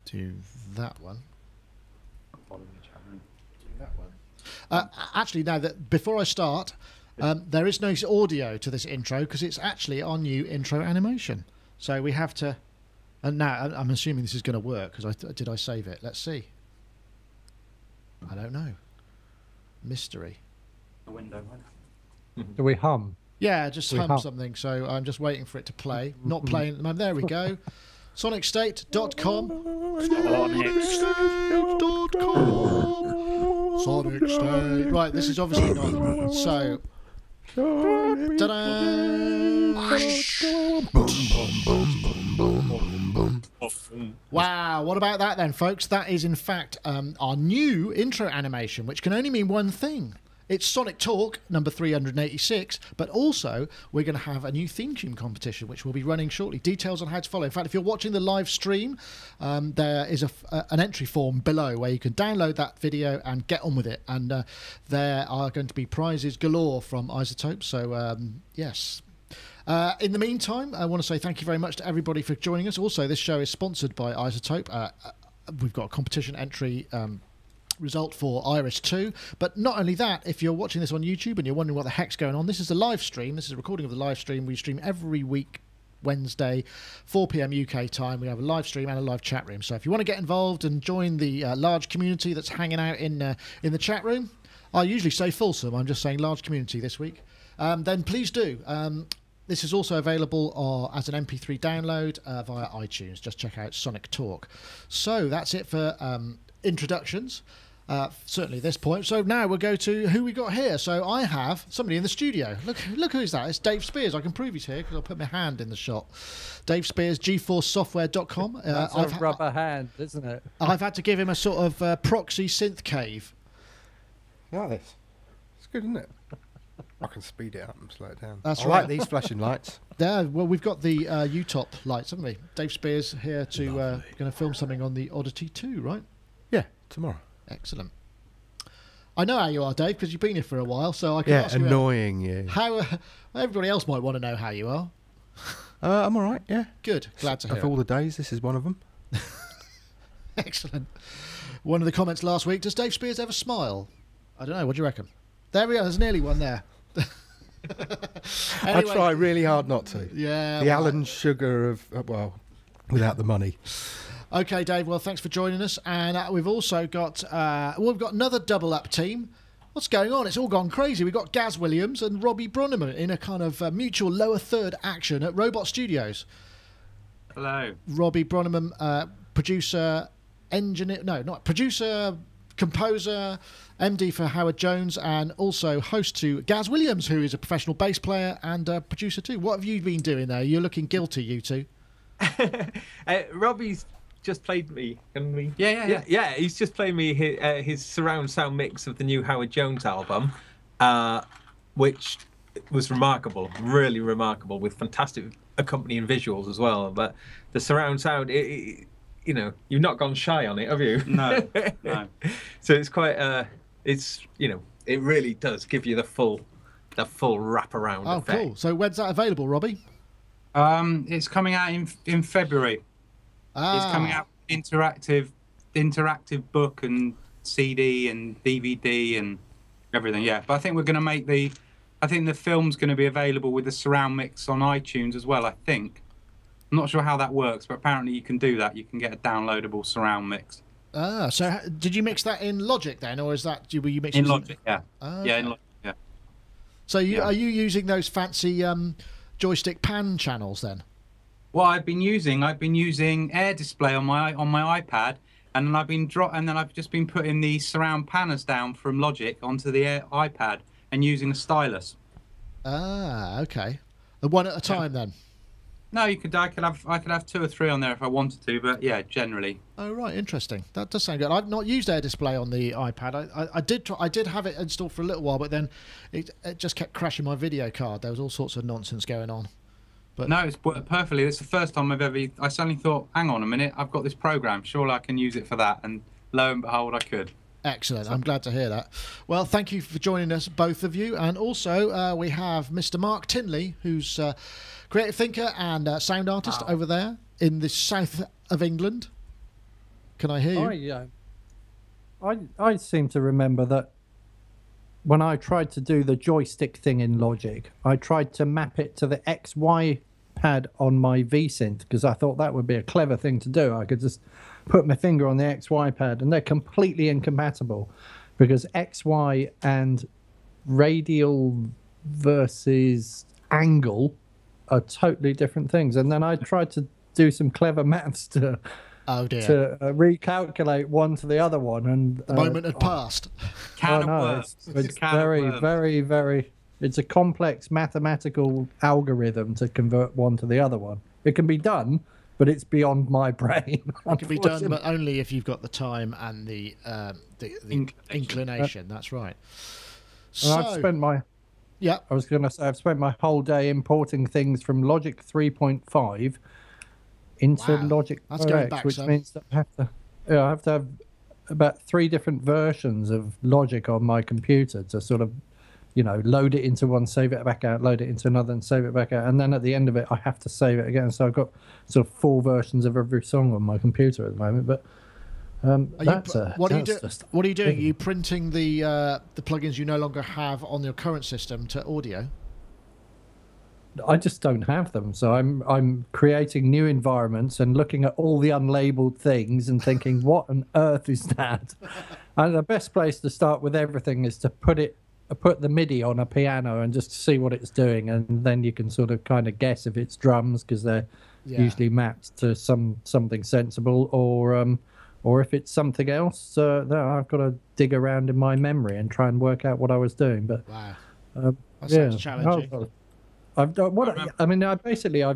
Do that one. Following the chat room. Do that one. Actually, now that before I start, there is no audio to this intro because it's actually our new intro animation. So we have to. And now I'm assuming this is going to work because did I save it? Let's see. I don't know. Mystery. The window. Do we hum? Yeah, just hum something. So I'm just waiting for it to play. Not playing at the moment. There we go. SonicState.com. SonicState.com. Sonic State. Right, this is obviously not. So. Ta-da! Wow, what about that then, folks? That is, in fact, our new intro animation, which can only mean one thing. It's Sonic Talk, number 386, but also we're going to have a new theme tune competition, which will be running shortly. Details on how to follow. In fact, if you're watching the live stream, there is an entry form below where you can download that video and get on with it. And there are going to be prizes galore from Isotope. So, yes. In the meantime, I want to say thank you very much to everybody for joining us. Also, this show is sponsored by Isotope. We've got a competition entry result for Iris 2, but not only that, if you're watching this on YouTube and you're wondering what the heck's going on, this is a live stream. This is a recording of the live stream. We stream every week, Wednesday, 4 p.m. UK time. We have a live stream and a live chat room. So if you want to get involved and join the large community that's hanging out in the chat room, I usually say Fulsome. I'm just saying large community this week. Then please do. This is also available as an MP3 download via iTunes. Just check out Sonic Talk. So that's it for introductions. Certainly at this point. So now we'll go to who we got here. So I have somebody in the studio. Look who's that. It's Dave Spears. I can prove he's here because I'll put my hand in the shot. Dave Spears, GForceSoftware.com. That's a rubber hand, isn't it? I've had to give him a sort of proxy synth cave. You like this? It's good, isn't it? I can speed it up and slow it down. That's I right. like these flashing lights. Yeah, well, we've got the UTOP lights, haven't we? Dave Spears here to going to film something on the Oddity 2, right? Yeah, tomorrow. Excellent. I know how you are, Dave, because you've been here for a while, so I can ask you annoying you. How everybody else might want to know how you are. I'm all right, yeah. Good, glad to hear. Of all the days, this is one of them. Excellent. One of the comments last week, does Dave Spears ever smile? I don't know, what do you reckon? There we are, there's nearly one there. Anyway, I try really hard not to. Yeah. The Alan Sugar of, without the money. Okay, Dave. Well, thanks for joining us, and we've also got we've got another double up team. What's going on? It's all gone crazy. We've got Gaz Williams and Robbie Bronneman in a kind of mutual lower third action at Robot Studios. Hello. Robbie Bronneman, producer, engineer. No, not producer, composer, MD for Howard Jones, and also host to Gaz Williams, who is a professional bass player and producer too. What have you been doing there? You're looking guilty, you two. Robbie's just played me. Yeah. He's just played me his surround sound mix of the new Howard Jones album, which was remarkable, really remarkable, with fantastic accompanying visuals as well. But the surround sound, you know, you've not gone shy on it, have you? No, no. So it's quite, it really does give you the full wraparound effect. Oh, cool. So when's that available, Robbie? It's coming out in February. It's coming out interactive book and CD and DVD and everything. Yeah, but I think we're going to make the film's going to be available with the surround mix on iTunes as well. I think. I'm not sure how that works, but apparently you can do that. You can get a downloadable surround mix. So did you mix that in Logic then, or is that were you mixing in Logic? Yeah, okay. Yeah, in Logic. Yeah. So are you using those fancy joystick pan channels then? Well, I've been using Air Display on my iPad, and then I've just been putting the surround panners down from Logic onto the iPad and using a stylus. Okay. One at a time then. No, I could have 2 or 3 on there if I wanted to, but yeah, generally. Oh right, interesting. That does sound good. I've not used Air Display on the iPad. I did have it installed for a little while, but then it just kept crashing my video card. There was all sorts of nonsense going on. But no, it's worked perfectly. It's the first time I suddenly thought, hang on a minute, I've got this program. Surely I can use it for that. And lo and behold, I could. Excellent. I'm glad to hear that. Well, thank you for joining us, both of you. And also, we have Mr. Mark Tinley, who's a creative thinker and sound artist over there in the south of England. Can I hear you? I seem to remember that when I tried to do the joystick thing in Logic, I tried to map it to the XY pad on my V-Synth because I thought that would be a clever thing to do. I could just put my finger on the XY pad, and they're completely incompatible because XY and radial versus angle are totally different things. And then I tried to do some clever maths to recalculate one to the other one, and the moment had passed. It's very it's a complex mathematical algorithm to convert one to the other one. It can be done, but it's beyond my brain. It can be done, but only if you've got the time and the inclination. That's right. So I've spent my I was going to say I've spent my whole day importing things from Logic 3.5 into Logic 4X, which means that I have to have about 3 different versions of Logic on my computer to sort of, load it into one, save it back out, load it into another, and save it back out, and then at the end of it, I have to save it again. So I've got sort of 4 versions of every song on my computer at the moment. But what are you doing? Are you printing the plugins you no longer have on your current system to audio? I just don't have them, so I'm creating new environments and looking at all the unlabeled things and thinking, what on earth is that? And the best place to start with everything is to put the MIDI on a piano and just see what it's doing, and then you can sort of kind of guess if it's drums because they're usually mapped to something sensible, or if it's something else. I've got to dig around in my memory and try and work out what I was doing. But that sounds challenging. I've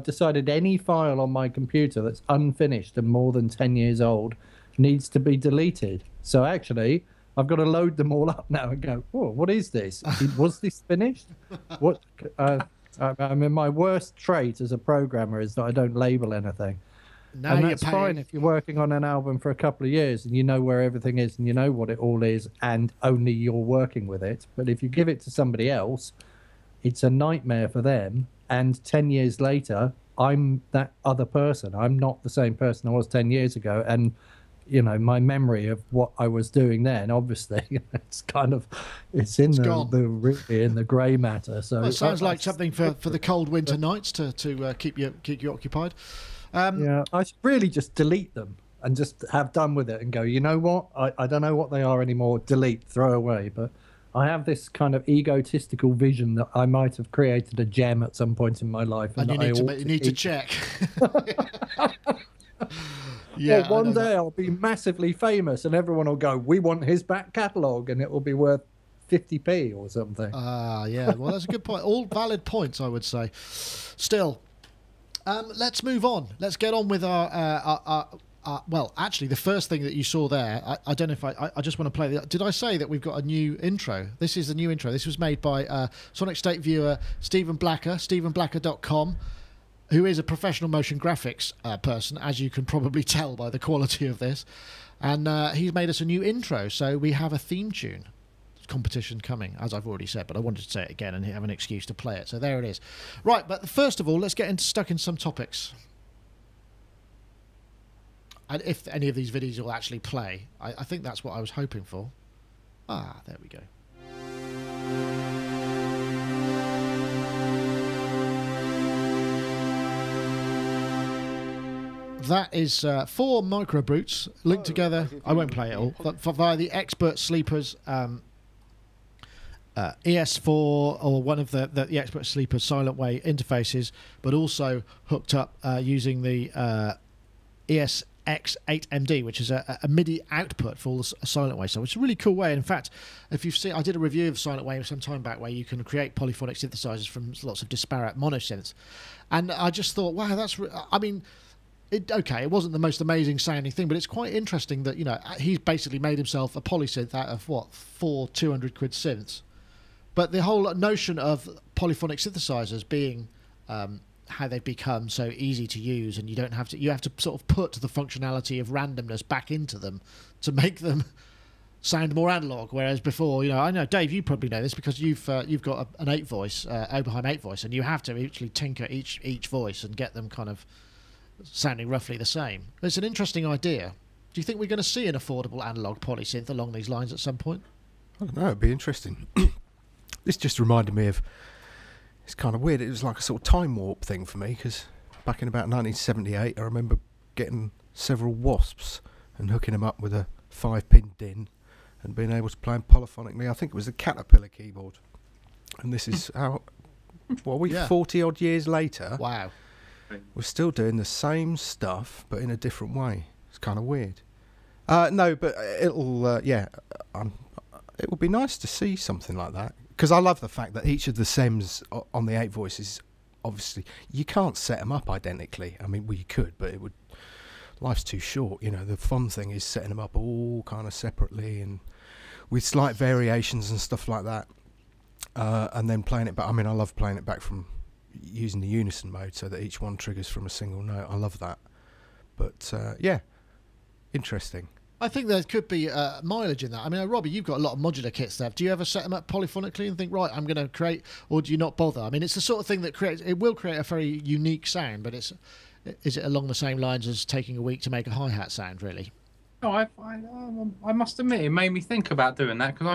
decided any file on my computer that's unfinished and more than 10 years old needs to be deleted. So actually, I've got to load them all up now and go, oh, what is this? Was this finished? What? My worst trait as a programmer is that I don't label anything. Now and that's fine if you're working on an album for a couple of years and you know where everything is and you know what it all is and only you're working with it. But if you give it to somebody else, it's a nightmare for them. And 10 years later, I'm that other person. I'm not the same person I was 10 years ago. And, my memory of what I was doing then, obviously, it's in the grey matter. So it sounds like something for the cold winter nights to keep you occupied. I should really just delete them and just have done with it and go, you know what? I don't know what they are anymore. Delete, throw away. But I have this kind of egotistical vision that I might have created a gem at some point in my life. And you need to check. One day I'll be massively famous and everyone will go, we want his back catalogue, and it will be worth 50p or something. Well, that's a good point. All valid points, I would say. Still, let's move on. Let's get on with our well, actually, the first thing that you saw there, I don't know if I just want to play. Did I say that we've got a new intro? This is the new intro. This was made by Sonic State viewer Stephen Blacker, stephenblacker.com, who is a professional motion graphics person, as you can probably tell by the quality of this. And he's made us a new intro. So we have a theme tune competition coming, as I've already said, but I wanted to say it again and have an excuse to play it. So there it is. Right, but first of all, let's get stuck in some topics. And if any of these videos will actually play, I think that's what I was hoping for. There we go. That is 4 micro brutes linked together. I won't play it all, but via the Expert Sleepers ES4 or one of the Expert Sleepers Silent Way interfaces, but also hooked up using the ESX8MD, which is a MIDI output for the Silent Way. So it's a really cool way. In fact, if you've seen, I did a review of Silent Way some time back where you can create polyphonic synthesizers from lots of disparate monosynths, and I just thought, wow, it wasn't the most amazing sounding thing, but it's quite interesting that he's basically made himself a polysynth out of 4 200-quid synths. But the whole notion of polyphonic synthesizers being how they've become so easy to use, and you have to sort of put the functionality of randomness back into them to make them sound more analog. Whereas before, I know Dave, you probably know this because you've got an 8-voice Oberheim 8-voice, and you have to actually tinker each voice and get them kind of sounding roughly the same. It's an interesting idea. Do you think we're going to see an affordable analog polysynth along these lines at some point? I don't know. It'd be interesting. This just reminded me of. It's kind of weird. It was like a sort of time warp thing for me because back in about 1978, I remember getting several Wasps and hooking them up with a 5-pin DIN and being able to play them polyphonically. I think it was a Caterpillar keyboard. And this is how. What are we? 40 odd years later. Wow. We're still doing the same stuff, but in a different way. It's kind of weird. No, but it'll, it will be nice to see something like that. Because I love the fact that each of the SEMs on the 8 voices, obviously, you can't set them up identically. I mean, well, you could, but it would. Life's too short, you know. The fun thing is setting them up all kind of separately and with slight variations and stuff like that. And then playing it back. I mean, I love playing it back from using the unison mode so that each one triggers from a single note. I love that. But, interesting. I think there could be mileage in that. I mean, Robbie, you've got a lot of modular kits there. Do you ever set them up polyphonically and think, right, I'm going to create, or do you not bother? I mean, it's the sort of thing that will create a very unique sound, but is it along the same lines as taking a week to make a hi-hat sound, really? No, I must admit, it made me think about doing that because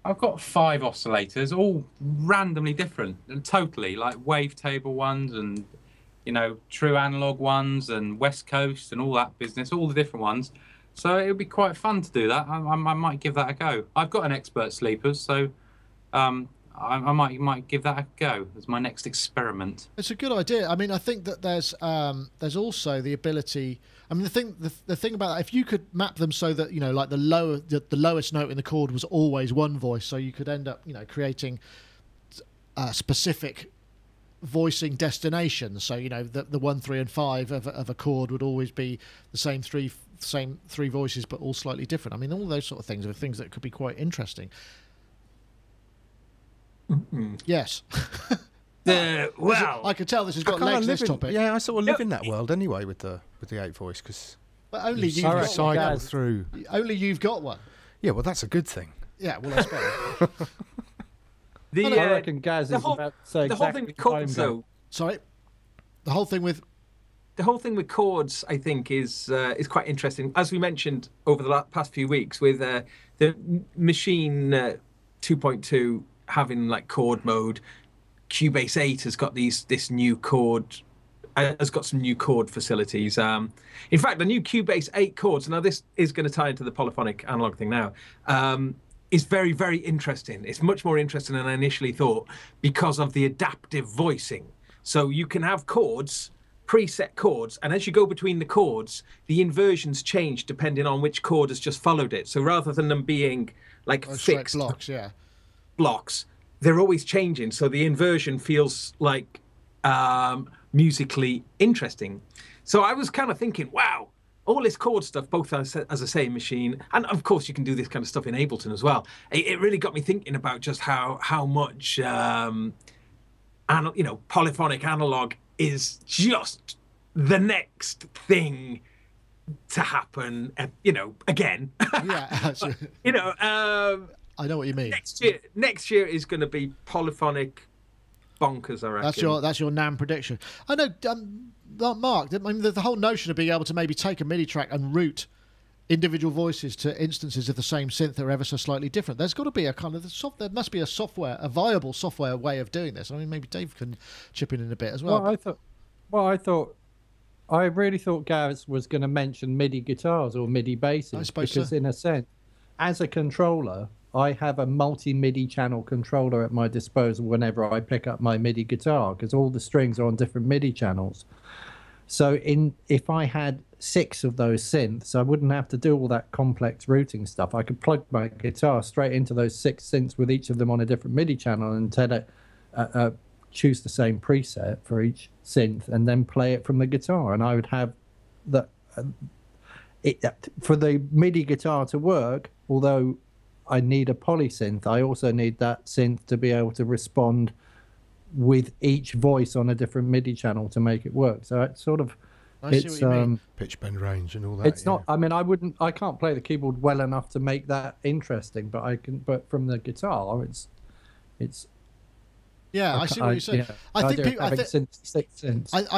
I've got 5 oscillators, all randomly different, and totally like wavetable ones and true analog ones and West Coast and all that business, all the different ones. So it would be quite fun to do that. I might give that a go. I've got an Expert Sleepers, so I might give that a go as my next experiment. It's a good idea. I mean, I think that there's also the ability. I mean, the thing about that, if you could map them so that like the lowest note in the chord was always one voice, so you could end up creating specific voicing destinations. So the 1, 3, and 5 of a chord would always be the same three voices, but all slightly different. I mean, all those sort of things are things that could be quite interesting. Mm-hmm. Yes. Well, I could tell this has got legs. This topic. Yeah, I sort of live in that world anyway with the 8 voice because. But only you've got one. Through. Only you've got one. Yeah, well, that's a good thing. Yeah, well, I suppose. I reckon Gaz is about to say the whole thing with chords, though. Sorry, the whole thing with chords, I think, is quite interesting. As we mentioned over the past few weeks, with the Machine 2.2 having like chord mode, Cubase 8 has got this new chord. Has got some new chord facilities. In fact, the new Cubase 8 chords. Now, this is going to tie into the polyphonic analog thing now. Is very, very interesting. It's much more interesting than I initially thought because of the adaptive voicing. So you can have chords, preset chords, and as you go between the chords, the inversions change depending on which chord has just followed it. So rather than them being like fixed blocks, they're always changing. So the inversion feels like musically interesting. So I was kind of thinking, wow, all this chord stuff, both as I say, Machine, and of course you can do this kind of stuff in Ableton as well. It really got me thinking about just how much polyphonic analog is just the next thing to happen. Again. Yeah. I know what you mean. Next year is going to be polyphonic bonkers, I reckon. That's your NAMM prediction. I know, Mark. I mean, the whole notion of being able to maybe take a MIDI track and route individual voices to instances of the same synth that are ever so slightly different. There's got to be a kind of there must be a viable software way of doing this. I mean, maybe Dave can chip in a bit as well. I really thought Gaz was going to mention MIDI guitars or MIDI basses. I suppose because so. In a sense, as a controller, I have a multi-MIDI channel controller at my disposal whenever I pick up my MIDI guitar because all the strings are on different MIDI channels. So if I had 6 of those synths, I wouldn't have to do all that complex routing stuff. I could plug my guitar straight into those 6 synths with each of them on a different MIDI channel and tell it, choose the same preset for each synth and then play it from the guitar. And I would have for the MIDI guitar to work, although I need a polysynth, I also need that synth to be able to respond with each voice on a different MIDI channel to make it work. So it's sort of pitch bend range and all that. It's not. I mean, I can't play the keyboard well enough to make that interesting, but I can. But from the guitar, it's. Yeah, I see what you're saying. I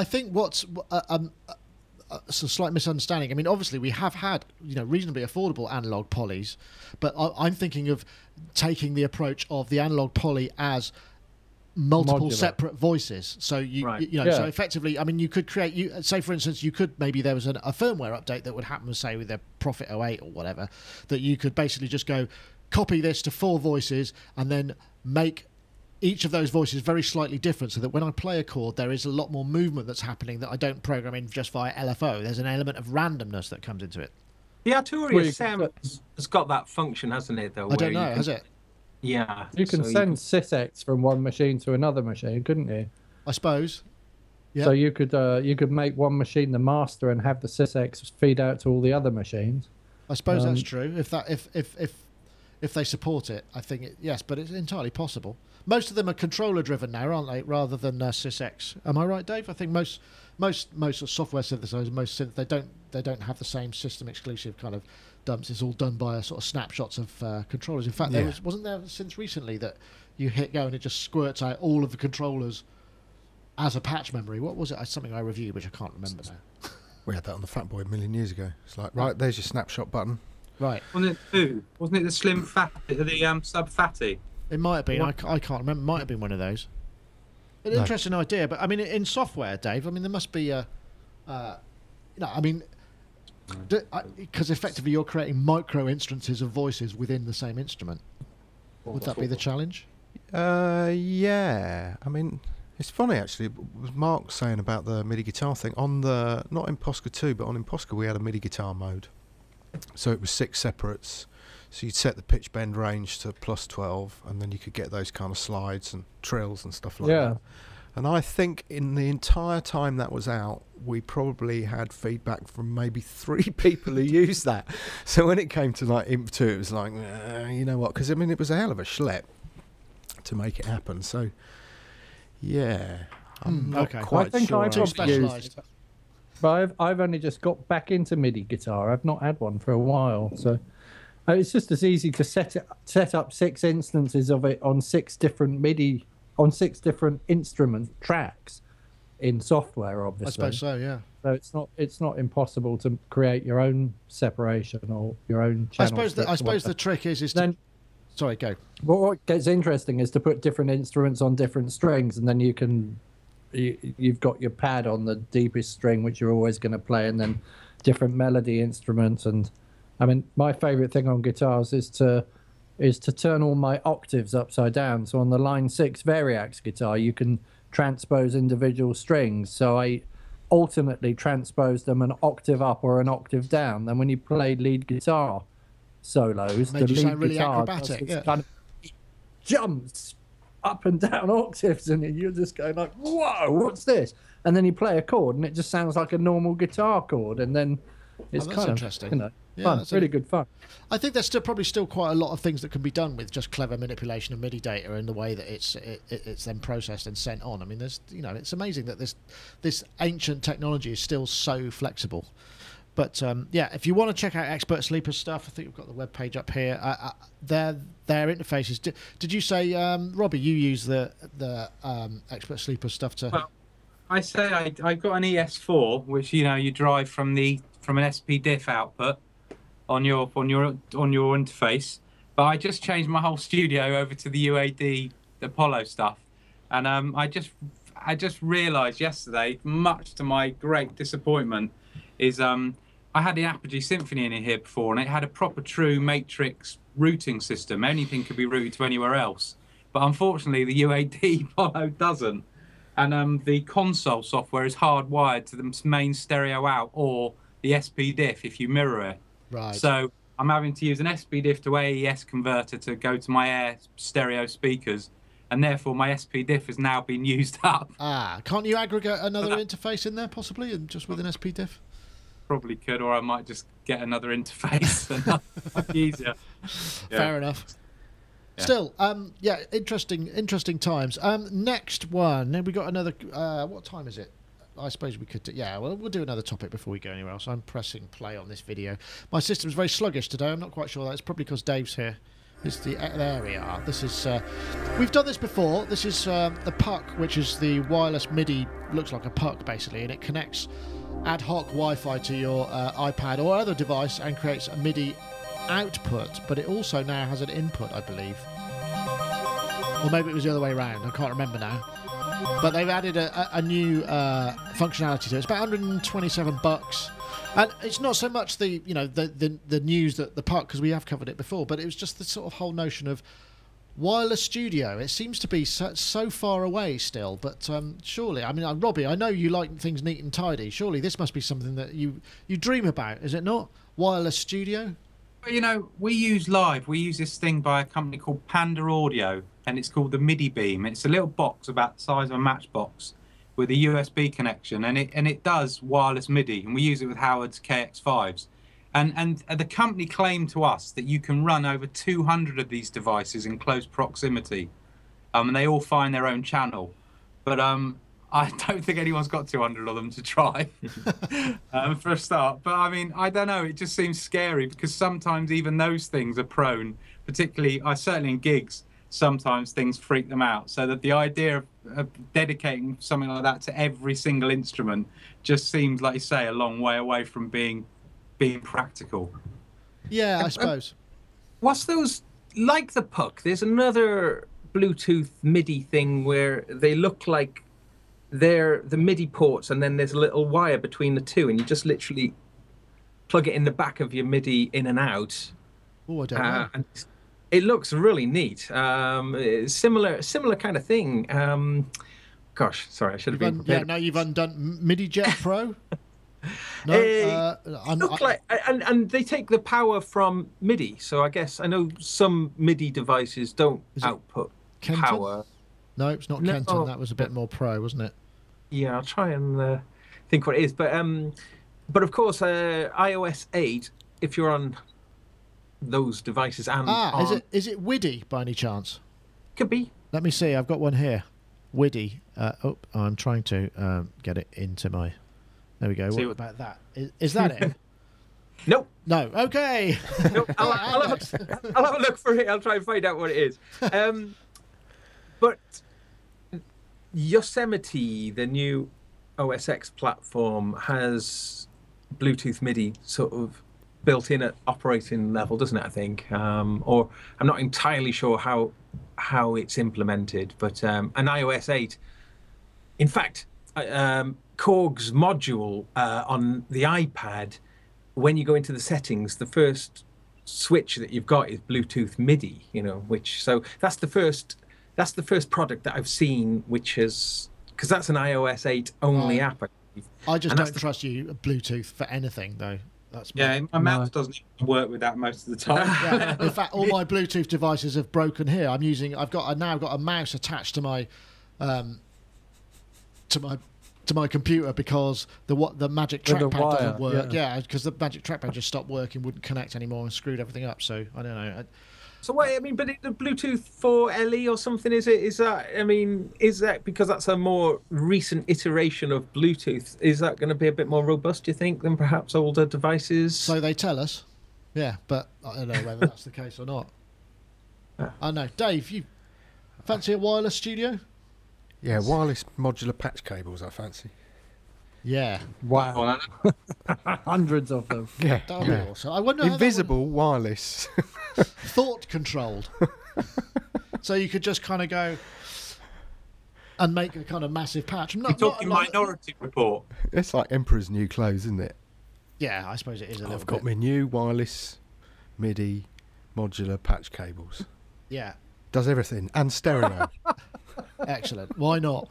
think what's a slight misunderstanding. I mean, obviously we have had reasonably affordable analog polys, but I'm thinking of taking the approach of the analog poly as multiple Modular. separate voices. So so effectively, I mean, you could create. Say for instance, maybe there was a firmware update that would happen, say with a Prophet 08 or whatever, that you could basically just go copy this to 4 voices and then make each of those voices very slightly different, so that when I play a chord, there is a lot more movement that's happening that I don't program in just via LFO. There's an element of randomness that comes into it. The Arturia sound has got that function, hasn't it? Though I don't know, has it? Yeah. You can send sysex from one machine to another machine, couldn't you? I suppose. Yeah. So you could make one machine the master and have the sysex feed out to all the other machines. I suppose that's true. If they support it, I think yes, but it's entirely possible. Most of them are controller driven now, aren't they, rather than sysex? Am I right, Dave? I think most software synthesizers, most synth, they don't have the same system exclusive kind of dumps. It's all done by sort of snapshots of controllers. In fact, wasn't there since recently that you hit go and it just squirts out all of the controllers as a patch memory? What was it? Something I reviewed, which I can't remember now. We had that on the Fat Boy a million years ago. It's like, right, there's your snapshot button. Right. Wasn't it the slim fat, the sub fatty? It might have been. I can't remember. It might have been one of those. An interesting idea, but I mean, in software, Dave. I mean, there must be a. I mean, because effectively you're creating micro instances of voices within the same instrument. Would that be the challenge? Yeah. I mean, it's funny actually. Was Mark saying about the MIDI guitar thing on the not in Posca 2, but on Imposca we had a MIDI guitar mode. So it was 6 separates. So you'd set the pitch bend range to +12, and then you could get those kind of slides and trills and stuff like that. And I think in the entire time that was out, we probably had feedback from maybe 3 people who used that. So when it came to like Imp 2, it was like, you know what? Because I mean, it was a hell of a schlep to make it happen. So yeah, I'm not quite sure. I think I've specialised. But I've only just got back into MIDI guitar. I've not had one for a while, so it's just as easy to set up 6 instances of it on 6 different MIDI on 6 different instrument tracks in software, obviously. I suppose so, yeah. So it's not impossible to create your own separation or your own channel. I suppose the trick is then. Sorry, go. What gets interesting is to put different instruments on different strings, and then you've got your pad on the deepest string, which you're always going to play, and then different melody instruments. And I mean, my favorite thing on guitars is to turn all my octaves upside down. So on the line 6 Variax guitar, you can transpose individual strings. So I alternately transpose them an octave up or an octave down. Then when you play lead guitar solos, the lead really guitar acrobatic, kind of jumps up and down octaves, and you're just going like, whoa, what's this? And then you play a chord and it just sounds like a normal guitar chord, and then it's kind of interesting. Fun. It's really good fun. I think there's probably still quite a lot of things that can be done with just clever manipulation of MIDI data and the way that it's then processed and sent on. I mean, it's amazing that this ancient technology is still so flexible. But if you want to check out Expert Sleeper's stuff, I think we've got the web page up here. Their interfaces. Did you say, Robbie, you use the Expert Sleeper stuff to? Well, I say I got an ES4, which you drive from an SPDIF output on your interface, but I just changed my whole studio over to the UAD Apollo stuff, and I just realised yesterday, much to my great disappointment, is I had the Apogee Symphony in here before, and it had a proper true matrix routing system. Anything could be routed to anywhere else, but unfortunately the UAD Apollo doesn't, and the console software is hardwired to the main stereo out or the SPDIF if you mirror it. Right. So I'm having to use an SPDIF to AES converter to go to my Air stereo speakers, and therefore my SPDIF has now been used up. Can't you aggregate another interface in there possibly, and just with an SPDIF? Probably could, or I might just get another interface, and that'd be easier. Yeah. Fair enough. Yeah. Still, interesting times. Next one, we got another. What time is it? I suppose we could. We'll do another topic before we go anywhere else. I'm pressing play on this video. My system's very sluggish today. I'm not quite sure that. It's probably because Dave's here. There we are. This is we've done this before. This is the puck, which is the wireless MIDI. Looks like a puck basically, and it connects ad hoc Wi-Fi to your iPad or other device and creates a MIDI output. But it also now has an input, I believe, or maybe it was the other way around. I can't remember now. But they've added a new functionality to it. It's about $127. And it's not so much the news that the puck, because we have covered it before, but it was just the sort of whole notion of wireless studio. It seems to be so far away still, but surely, I mean, Robbie, I know you like things neat and tidy. Surely this must be something that you dream about, is it not? Wireless studio? Well, we use this thing by a company called Panda Audio, and it's called the MIDI Beam. It's a little box about the size of a matchbox with a USB connection, and it does wireless MIDI, and we use it with Howard's KX5s. And the company claimed to us that you can run over 200 of these devices in close proximity, and they all find their own channel. But I don't think anyone's got 200 of them to try for a start. But I mean, I don't know. It just seems scary because sometimes even those things are prone, particularly, certainly in gigs, sometimes things freak them out. So that the idea of dedicating something like that to every single instrument just seems, like you say, a long way away from being practical. Yeah, I suppose. What's those, like the puck, there's another Bluetooth MIDI thing where they look like they're the MIDI ports, and then there's a little wire between the two, and you just literally plug it in the back of your MIDI in and out. Oh, I don't know. And it looks really neat. Similar kind of thing. Gosh, sorry, I should have been prepared. Yeah, now you've undone MIDI Jet Pro. No, and they take the power from MIDI. So I guess I know some MIDI devices don't output power. No, it's not Kenton. That was a bit more pro, wasn't it? Yeah, I'll try and think what it is. But of course, iOS 8, if you're on those devices and is it WIDI by any chance? Could be. Let me see. I've got one here. WIDI. I'm trying to get it into my. There we go. What about that? Is that it? Nope. No. Okay. Nope. I'll have a look for it. I'll try and find out what it is. But Yosemite, the new OS X platform, has Bluetooth MIDI sort of built in at operating level, doesn't it? I think, or I'm not entirely sure how it's implemented. But an iOS 8, in fact, Korg's module on the iPad, when you go into the settings, the first switch that you've got is Bluetooth MIDI. So that's the first product that I've seen, which is because that's an iOS 8 only app. I just don't trust you Bluetooth for anything, though. My mouse doesn't even work with that most of the time. Yeah. In fact, all my Bluetooth devices have broken here. I've now got a mouse attached to my computer because the Magic Trackpad doesn't work. Yeah, because the Magic Trackpad just stopped working, wouldn't connect anymore, and screwed everything up. So I don't know. So wait, I mean, but the Bluetooth 4 LE or something, is that because that's a more recent iteration of Bluetooth? Is that going to be a bit more robust, do you think, than perhaps older devices? So they tell us. Yeah, but I don't know whether that's the case or not. I know. Dave, you fancy a wireless studio? Yeah, wireless modular patch cables I fancy. Yeah. Wow. Hundreds of them. Yeah. That'll be awesome. I wonder invisible wireless. Thought controlled. So you could just kind of go and make a kind of massive patch. You're talking Minority Report. It's like Emperor's New Clothes, isn't it? Yeah, I suppose it is a little bit. I've got my new wireless MIDI modular patch cables. Yeah. Does everything. And stereo. Excellent. Why not?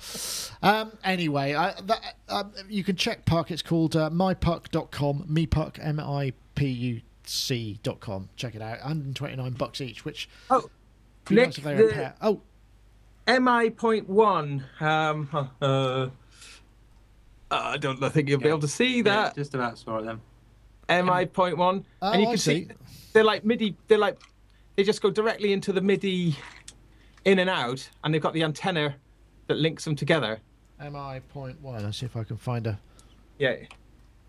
Anyway, you can check Puck. It's called mypuck.com. MIPUC, MIPUC.com. Check it out. $129 each, which Nick, nice if they repair. MI.1. I don't think you'll be able to see that. Yeah, just about saw it then. MI.1. And you can see they're like MIDI. They just go directly into the MIDI in and out, and they've got the antenna that links them together. MI.1. Let's see if I can find a. Yeah,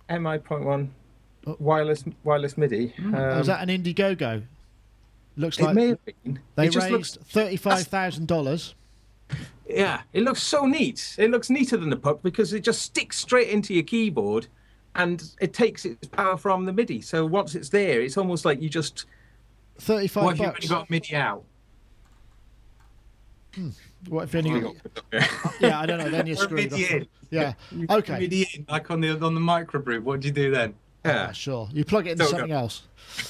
MI.1 wireless MIDI. Is that an Indiegogo? Looks It like may have been. they It just raised $35,000. Yeah, it looks so neat. It looks neater than the puck because it just sticks straight into your keyboard, and it takes its power from the MIDI. So once it's there, it's almost like you just... $35. What if you've only got MIDI out? What if you only got... Yeah, I don't know. Then you're screwed. MIDI in. Yeah. Okay. MIDI in, like on the microbrew. What do you do then? Yeah, sure. You plug it into something else.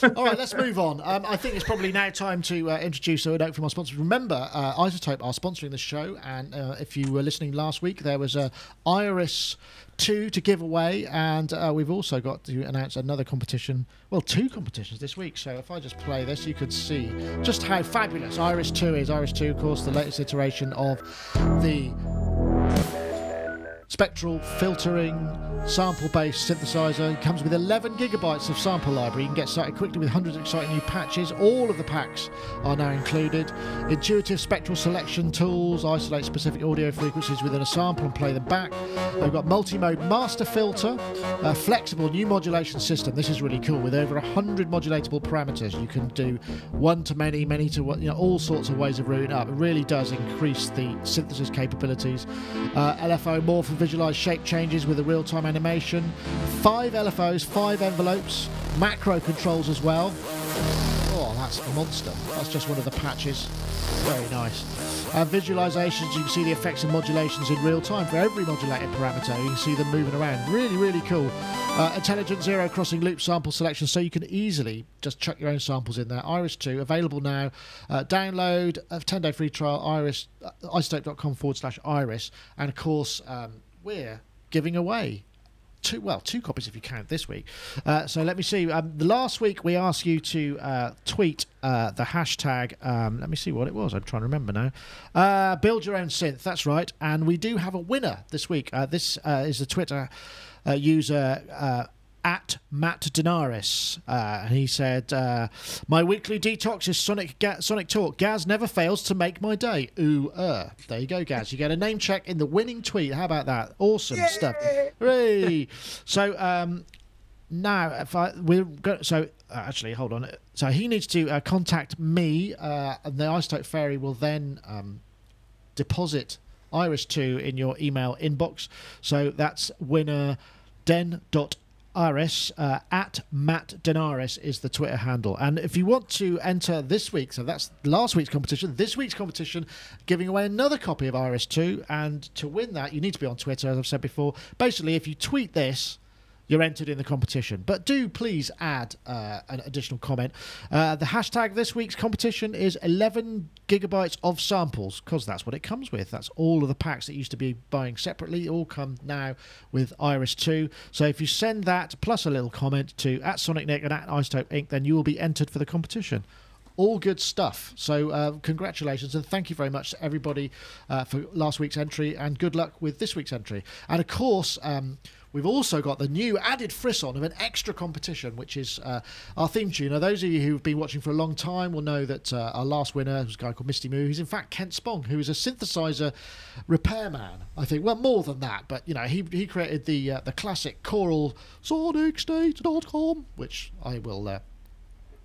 All right, let's move on. I think it's probably now time to introduce a note from our sponsors. Remember, Isotope are sponsoring the show, and if you were listening last week, there was a Iris 2 to give away, and we've also got to announce another competition. Well, 2 competitions this week. So if I just play this, you could see just how fabulous Iris 2 is. Iris 2, of course, the latest iteration of the spectral filtering sample-based synthesizer. It comes with 11 gigabytes of sample library. You can get started quickly with hundreds of exciting new patches. All of the packs are now included. Intuitive spectral selection tools isolate specific audio frequencies within a sample and play them back. They've got multi-mode master filter, a flexible new modulation system. This is really cool. With over 100 modulatable parameters, you can do one to many, many to one, all sorts of ways of routing up. It really does increase the synthesis capabilities. LFO morph and visualize shape changes with a real-time animation. 5 LFOs, 5 envelopes, macro controls as well. Oh, that's a monster. That's just one of the patches. Very nice. Visualizations, you can see the effects and modulations in real time for every modulated parameter. You can see them moving around. Really, really cool. Intelligent zero crossing loop sample selection, so you can easily just chuck your own samples in there. Iris 2, available now. Download a 10-day free trial, isotope.com/iris. And of course, we're giving away two copies if you count this week. So let me see. The last week we asked you to tweet the hashtag. Let me see what it was. I'm trying to remember now. Build your own synth. That's right. And we do have a winner this week. This is the Twitter user at Matt Denaris. And he said, my weekly detox is Sonic Talk. Gaz never fails to make my day. Ooh, there you go, Gaz. You get a name check in the winning tweet. How about that? Awesome stuff. Hooray! So now, actually, hold on. So he needs to contact me, and the Isotope Fairy will then deposit Iris 2 in your email inbox. So that's winner den.iris at Matt Denaris is the Twitter handle. And if you want to enter this week, so that's last week's competition, this week's competition, giving away another copy of Iris 2, and to win that you need to be on Twitter, as I've said before. Basically, if you tweet this, you're entered in the competition. But do please add an additional comment. The hashtag this week's competition is 11 gigabytes of samples, because that's what it comes with. That's all of the packs that used to be buying separately. All come now with Iris 2. So if you send that plus a little comment to @SonicNick and @Isotope Inc., then you will be entered for the competition. All good stuff. So congratulations and thank you very much to everybody for last week's entry, and good luck with this week's entry. And of course, we've also got the new added frisson of an extra competition, which is our theme tune. Now, those of you who've been watching for a long time will know that our last winner was a guy called Misty Moo. He's in fact Kent Spong, who is a synthesizer repairman, I think. Well, more than that, but he created the classic choral SonicState.com, which I will...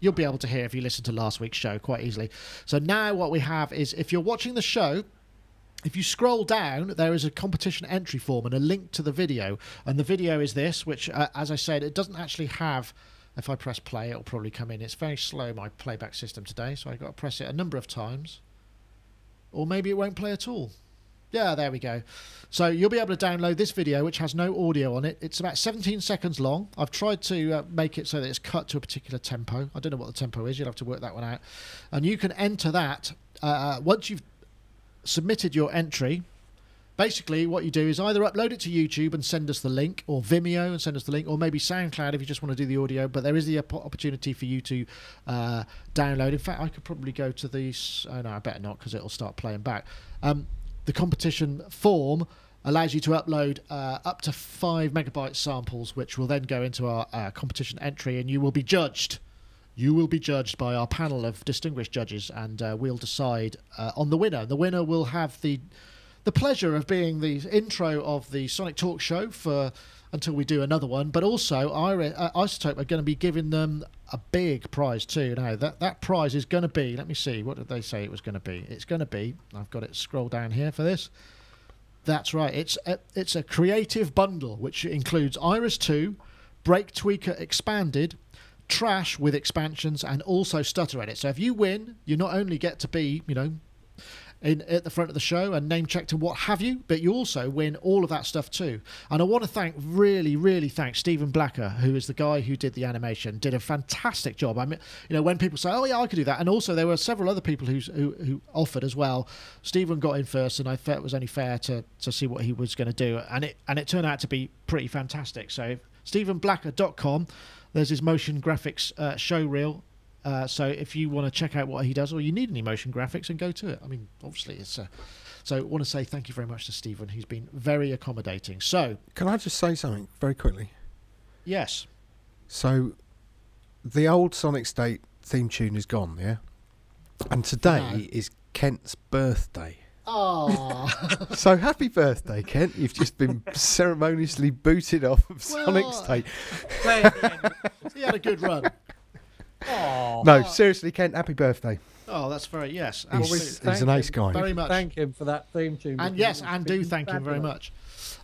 you'll be able to hear if you listen to last week's show quite easily. So now what we have is, if you're watching the show, if you scroll down, there is a competition entry form and a link to the video. And the video is this, which, as I said, it doesn't actually have... If I press play, it'll probably come in. It's very slow, my playback system today, so I've got to press it a number of times. Or maybe it won't play at all. Yeah, there we go. So you'll be able to download this video, which has no audio on it. It's about 17 seconds long. I've tried to make it so that it's cut to a particular tempo. I don't know what the tempo is. You'll have to work that one out. And you can enter that once you've submitted your entry. Basically, what you do is either upload it to YouTube and send us the link, or Vimeo and send us the link, or maybe SoundCloud if you just want to do the audio. But there is the opportunity for you to download. In fact, I could probably go to these... Oh, no, I better not, because it'll start playing back. The competition form allows you to upload up to 5 megabyte samples, which will then go into our competition entry, and you will be judged. You will be judged by our panel of distinguished judges, and we'll decide on the winner. The winner will have the the pleasure of being the intro of the Sonic Talk show for until we do another one, but also Isotope are going to be giving them a big prize too. Now that prize is going to be, let me see, what did they say it was going to be? It's going to be, I've got it scroll down here for this. That's right, it's a creative bundle which includes Iris 2, Break Tweaker Expanded, Trash with expansions, and also Stutter Edit. So if you win, you not only get to be, you know, at the front of the show and name checked and what have you, but you also win all of that stuff too. And I want to really thank Stephen Blacker, who is the guy who did the animation, did a fantastic job. I mean, you know, when people say, oh yeah, I could do that, and also there were several other people who offered as well. Stephen got in first, and I felt it was only fair to see what he was going to do, and it turned out to be pretty fantastic. So StephenBlacker.com, there's his motion graphics show reel. So if you want to check out what he does, or you need any motion graphics, and go to it. I mean, obviously it's so I want to say thank you very much to Stephen. He's been very accommodating. So can I just say something very quickly? Yes. So the old Sonic State theme tune is gone, yeah? And today is Kent's birthday. Oh. So happy birthday, Kent. You've just been ceremoniously booted off of Sonic State. He had a good run. Oh. No, seriously, Kent, happy birthday. Oh, that's very, yes. He's an ace guy. Very much. Thank him for that theme tune. And yes, and do thank him very much.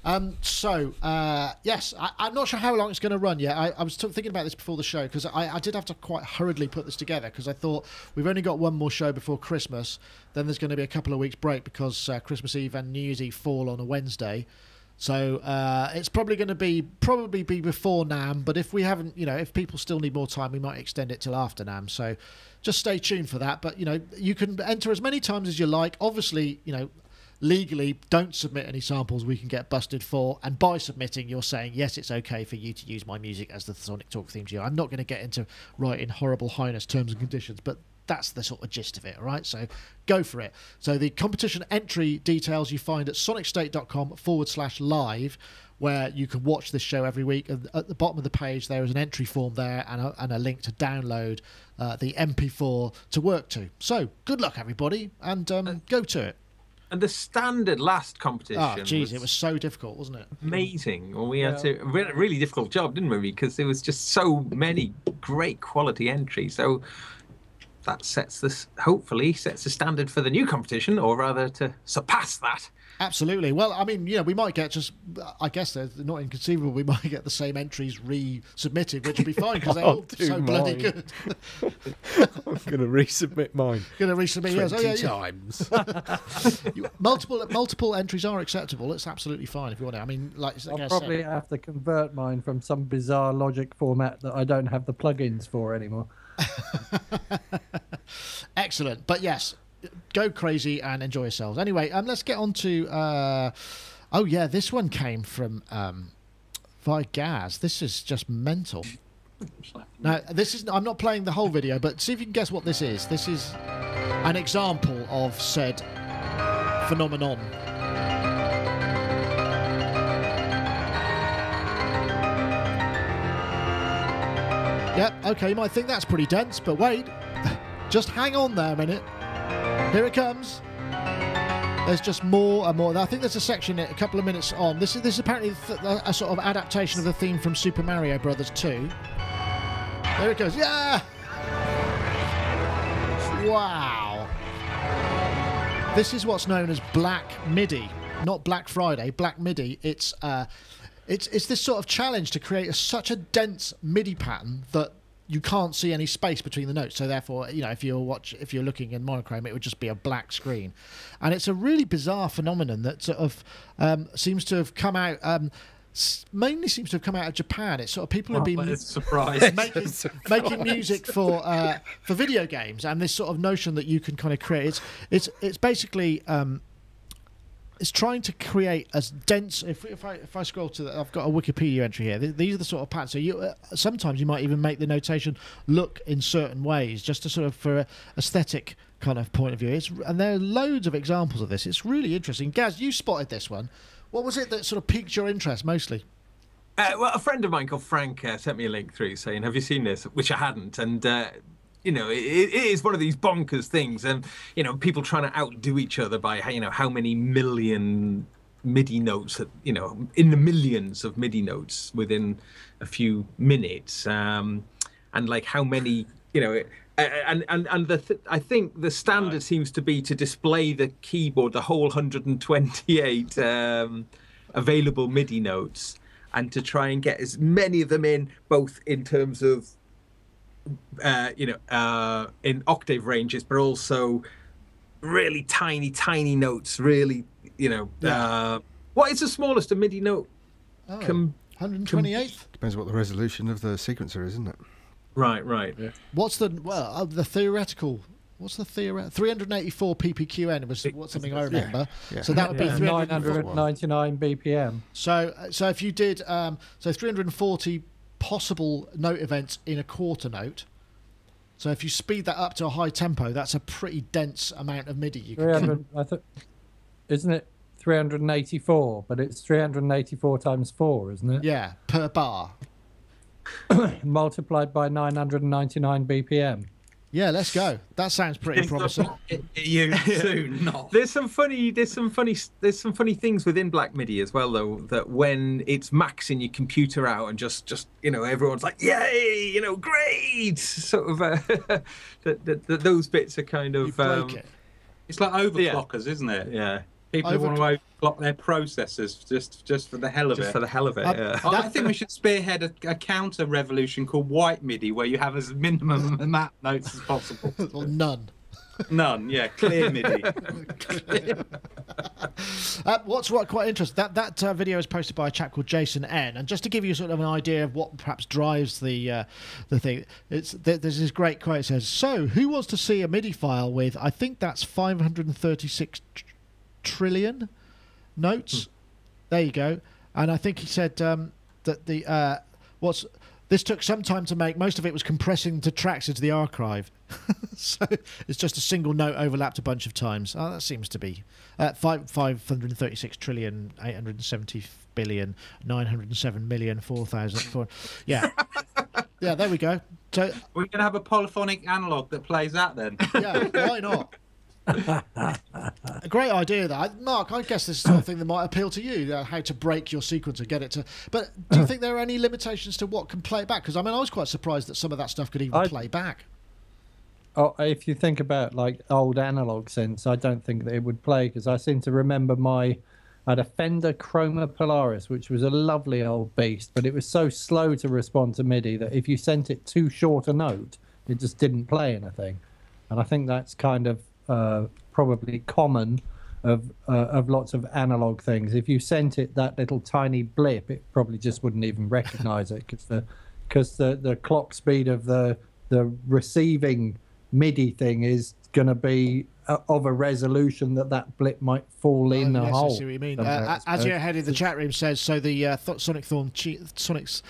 Yes, I'm not sure how long it's going to run yet. I was thinking about this before the show, because I did have to quite hurriedly put this together, because I thought we've only got one more show before Christmas. Then there's going to be a couple of weeks break because Christmas Eve and New Year's Eve fall on a Wednesday. So it's probably going to be before NAMM, but if we haven't, you know, if people still need more time, we might extend it till after NAMM. So just stay tuned for that. But, you know, you can enter as many times as you like. Obviously, you know, legally, don't submit any samples we can get busted for. And by submitting, you're saying, yes, it's okay for you to use my music as the Sonic Talk theme tune. I'm not going to get into writing horrible highness terms and conditions, but that's the sort of gist of it, all right? So go for it. So the competition entry details you find at sonicstate.com/live, where you can watch this show every week. And at the bottom of the page, there is an entry form there and a link to download the MP4 to work to. So good luck, everybody, and go to it. And the standard last competition. Oh, geez, it was so difficult, wasn't it? Amazing. Well, we had a really difficult job, didn't we? Because there was just so many great quality entries. So that hopefully sets the standard for the new competition, or rather to surpass that. Absolutely. Well, I mean, you know, we might get I guess they're not inconceivable, we might get the same entries resubmitted, which would be fine, because they're all so bloody good. I'm going to resubmit mine. Going to resubmit yours. 20 times. Multiple entries are acceptable. It's absolutely fine if you want to. I mean, like I'll probably have to convert mine from some bizarre Logic format that I don't have the plugins for anymore. Excellent. But yes, go crazy and enjoy yourselves. Anyway, let's get on to oh yeah, this one came from Vigaz. This is just mental. Now, I'm not playing the whole video, but see if you can guess what this is. This is an example of said phenomenon. Yep, okay, you might think that's pretty dense, but wait. Just hang on there a minute. Here it comes. There's just more and more. I think there's a section a couple of minutes on. This is apparently a sort of adaptation of the theme from Super Mario Brothers 2. There it goes. Yeah! Wow. This is what's known as Black MIDI. Not Black Friday, Black MIDI. It's this sort of challenge to create such a dense MIDI pattern that you can't see any space between the notes. So therefore, you know, if you're looking in monochrome, it would just be a black screen. And it's a really bizarre phenomenon that sort of seems to have come out. Mainly seems to have come out of Japan. It's sort of people have been making music for video games, and this sort of notion that you can kind of create. It's basically. It's trying to create as dense. If I scroll to I've got a Wikipedia entry here. These are the sort of patterns. So sometimes you might even make the notation look in certain ways, just to sort of for a aesthetic kind of point of view. And there are loads of examples of this. It's really interesting. Gaz, you spotted this one. What was it that sort of piqued your interest mostly? Well, a friend of mine called Frank sent me a link through saying, "Have you seen this?" Which I hadn't, and you know, it is one of these bonkers things, and you know, people trying to outdo each other by, you know, how many million MIDI notes, you know, in the millions of MIDI notes within a few minutes, and like how many, you know, I think the standard seems to be to display the keyboard, the whole 128 available MIDI notes, and to try and get as many of them in, both in terms of in octave ranges, but also really tiny notes, really, you know, what is the smallest a MIDI note? 128th? Depends what the resolution of the sequencer is, isn't it? Right. Yeah. What's the theoretical? What's the 384 ppqn was something I remember. Yeah. So that would be 999 BPM. So if you did 340 possible note events in a quarter note. So if you speed that up to a high tempo, that's a pretty dense amount of MIDI you can get. Isn't it 384? But it's 384 times 4, isn't it? Yeah, per bar. Multiplied by 999 BPM. Yeah, let's go. That sounds pretty promising. There's some funny things within Black MIDI as well, though, that when it's maxing your computer out and just you know, everyone's like, yay, you know, great, sort of those bits are kind of it's like overclockers, isn't it? Yeah. People want to overclock their processors just for the hell of it. Just for the hell of it, yeah. I think we should spearhead a counter revolution called white MIDI, where you have as minimum amount of notes as possible. Or none. None, yeah, clear MIDI. What's quite interesting, that video is posted by a chap called Jason N, and just to give you sort of an idea of what perhaps drives the thing, there's this great quote. It says, "So, who wants to see a MIDI file with, I think that's 536 trillion notes?" There you go. And I think he said that this took some time to make. Most of it was compressing the tracks into the archive. So it's just a single note overlapped a bunch of times. Oh, that seems to be 536 trillion 870 billion 907 million 4,000. Yeah. Yeah, there we go. So we're going to have a polyphonic analog that plays that then. Yeah, why not? A great idea, that, Mark. I guess this is something that might appeal to you, how to break your sequencer, get it to. But do you think there are any limitations to what can play it back? Because I mean, I was quite surprised that some of that stuff could even play back. Oh, if you think about like old analog synths, I don't think that it would play, because I seem to remember I had a Fender Chroma Polaris, which was a lovely old beast, but it was so slow to respond to MIDI that if you sent it too short a note, it just didn't play anything. And I think that's kind of probably common of lots of analog things. If you sent it that little tiny blip, it probably just wouldn't even recognize it, because the clock speed of the receiving MIDI thing is going to be of a resolution that blip might fall in a hole. I see what you mean. As your head in the chat room says, so the Sonic's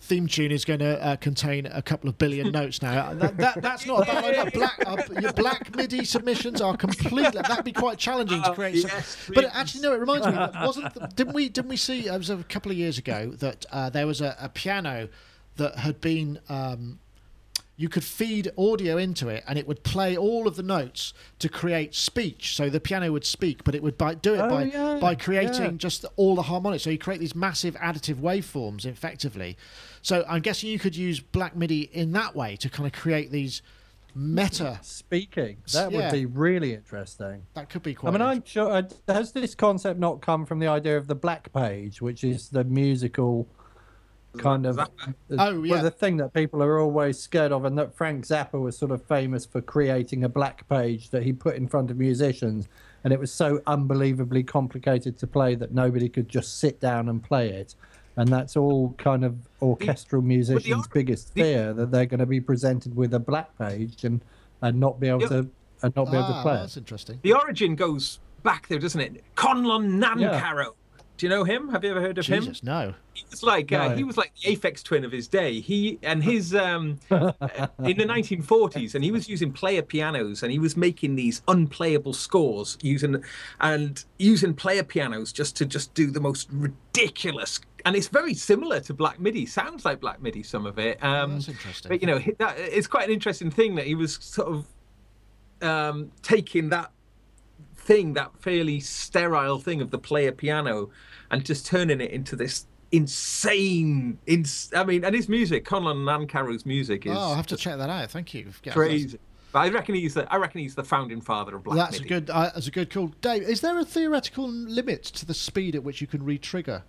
theme tune is going to contain a couple of billion notes now. That's not a bad idea. Your black MIDI submissions are completely. That'd be quite challenging to create. But actually, no. It reminds me. Didn't we see? It was a couple of years ago that there was a piano that had been. You could feed audio into it, and it would play all of the notes to create speech. So the piano would speak, but it would do it by creating just all the harmonics. So you create these massive additive waveforms, effectively. So I'm guessing you could use Black MIDI in that way to kind of create these meta speaking. That would be really interesting. That could be quite. I mean, I'm sure. Has this concept not come from the idea of the Black Page, which is the musical kind of the thing that people are always scared of, and that Frank Zappa was sort of famous for creating a black page that he put in front of musicians, and it was so unbelievably complicated to play that nobody could just sit down and play it. And that's all kind of orchestral musicians' biggest fear, that they're going to be presented with a black page and not be able to play. That's interesting. The origin goes back there, doesn't it? Conlon Nancarrow. Yeah. Do you know him? Have you ever heard of him? No. He was like he was like the Aphex Twin of his day. He and his in the 1940s, and he was using player pianos, and he was making these unplayable scores using player pianos just to do the most ridiculous and it's very similar to Black MIDI. Sounds like Black MIDI, some of it. That's interesting. But it's quite an interesting thing that he was sort of taking that fairly sterile thing of the player piano and just turning it into this insane. I mean, and his music, Conlon Nancarrow's music, is. Oh, I'll have to check that out. Thank you. Crazy. But I reckon he's the founding father of Black MIDI. That's a good call, Dave. Is there a theoretical limit to the speed at which you can re-trigger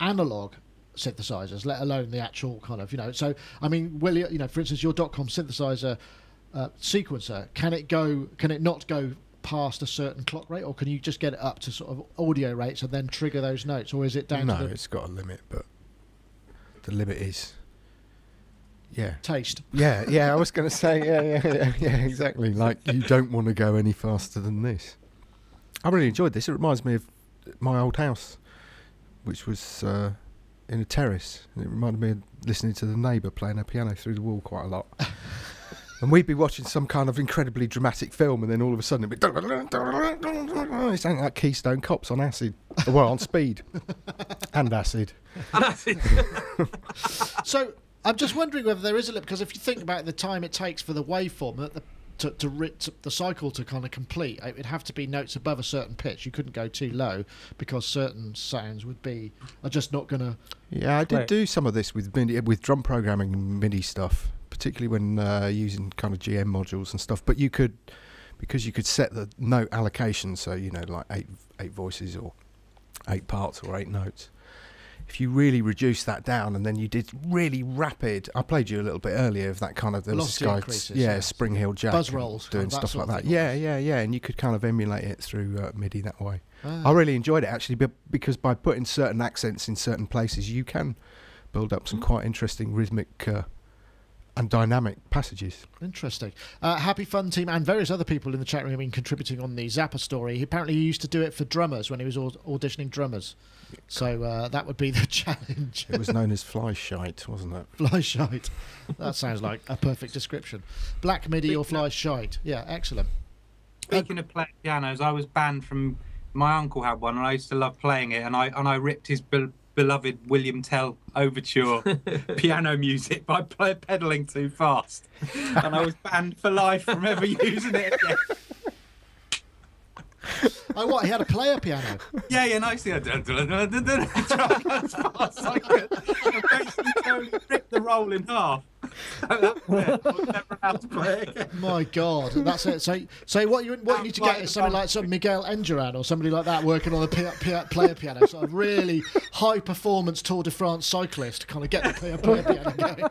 analog synthesizers, let alone the actual kind of So I mean, for instance, your .com synthesizer sequencer, can it not go past a certain clock rate, or can you just get it up to sort of audio rates and then trigger those notes, or is it down to it's got a limit, but the limit is taste. Yeah, I was going to say, yeah, exactly. Like, you don't want to go any faster than this. I really enjoyed this. It reminds me of my old house, which was in a terrace. It reminded me of listening to the neighbour playing her piano through the wall quite a lot. And we'd be watching some kind of incredibly dramatic film, and then all of a sudden it'd be... It sounded like Keystone Cops on acid. Well, on speed. And acid. So, I'm just wondering whether there is a limit, because if you think about the time it takes for the waveform to the cycle to kind of complete, it would have to be notes above a certain pitch. You couldn't go too low, because certain sounds are just not going to... Yeah, I did do some of this with drum programming and MIDI stuff, particularly when using kind of GM modules and stuff. But because you could set the note allocation, so like eight voices or 8 parts or 8 notes. If you really reduce that down, and then you did really rapid, I played you a little bit earlier of that kind of Spring Hill Jack, buzz rolls, doing stuff like that. Yeah, and you could kind of emulate it through MIDI that way. Ah. I really enjoyed it actually, because by putting certain accents in certain places, you can build up some quite interesting rhythmic and dynamic passages. Interesting. Happy Fun Team and various other people in the chat room have been contributing on the Zappa story. Apparently he used to do it for drummers when he was auditioning drummers. So that would be the challenge. It was known as fly shite, wasn't it? Fly shite. That sounds like a perfect description. Black MIDI or fly shite. Yeah, excellent. Speaking of playing pianos, I was banned from... My uncle had one, and I used to love playing it, and I ripped his beloved William Tell overture piano music by pedaling too fast, and I was banned for life from ever using it again. Oh, what? He had a player piano? Yeah, nicely. I tried as fast as I could. I basically totally ripped the roll in half. So that was it. I was never allowed to play it again. My God, that's it. So what you need to get is somebody like some Miguel Engeran or somebody like that working on a player piano, sort of really high performance Tour de France cyclist to kind of get the player piano going.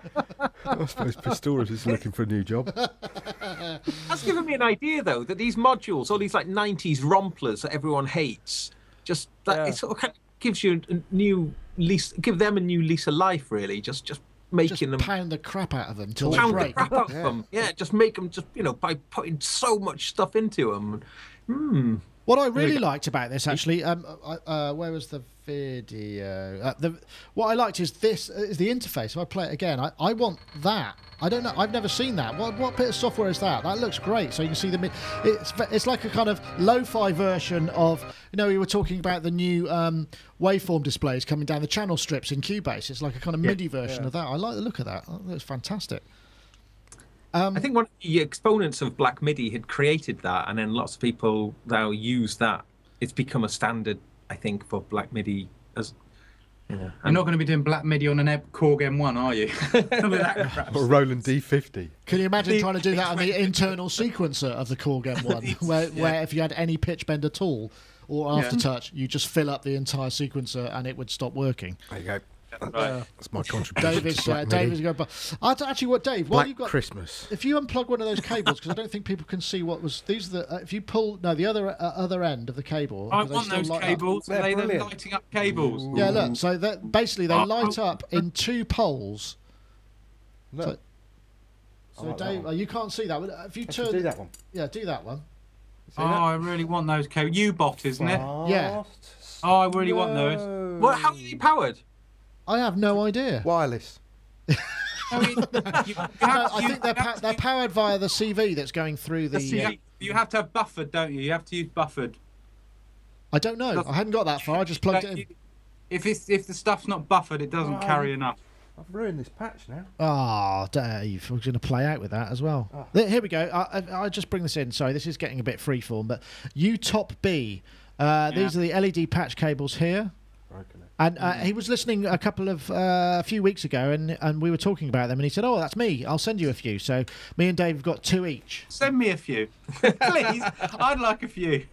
I suppose Pistorius is looking for a new job. That's given me an idea, though, that these modules, all these like 90s romplers that everyone hates, just that it sort of kind of gives you a new lease, give them a new lease of life, really. Just making them pound the crap out of them till they pound break. the crap out of them. Yeah, just make them by putting so much stuff into them. What I really liked about this, actually, where was the video? What I liked is this is the interface. If I play it again, I want that. I don't know. I've never seen that. What bit of software is that? That looks great. So you can see it's like a kind of lo-fi version of, we were talking about the new waveform displays coming down the channel strips in Cubase. It's like a kind of MIDI version of that. I like the look of that. That looks fantastic. I think one of the exponents of Black MIDI had created that, and then lots of people now use that. It's become a standard, I think, for Black MIDI. You're not going to be doing Black MIDI on an Korg M1, are you? Or Roland D50. Can you imagine trying to do that on the internal sequencer of the Korg M1, where if you had any pitch bend at all or aftertouch, you just fill up the entire sequencer and it would stop working. There you go. That's my contribution. David's going. Actually, what Dave? Black you've got Christmas. If you unplug one of those cables, because I don't think people can see what was. These are the. If you pull the other end of the cable. I want those cables. They're lighting up cables. Ooh. Yeah, look. So that basically they light up in 2 poles. Look. So Dave, you can't see that. If you turn. Do that one. Yeah, do that one. I really want those cables. U-bot, isn't it? Yeah. Oh, I really want those. Well, how are they powered? I have no idea. Wireless. I think they're powered via the CV that's going through the. You have to have buffered, don't you? You have to use buffered. I don't know. I hadn't got that far. I just plugged it in. If the stuff's not buffered, it doesn't carry enough. I've ruined this patch now. Oh, Dave, we're going to play out with that as well. Here we go. I'll just bring this in. Sorry, this is getting a bit freeform, but U-Top B. These are the LED patch cables here. And he was listening a few weeks ago, and we were talking about them, and he said, "Oh, that's me. I'll send you a few." So me and Dave have got 2 each. Send me a few, please. I'd like a few.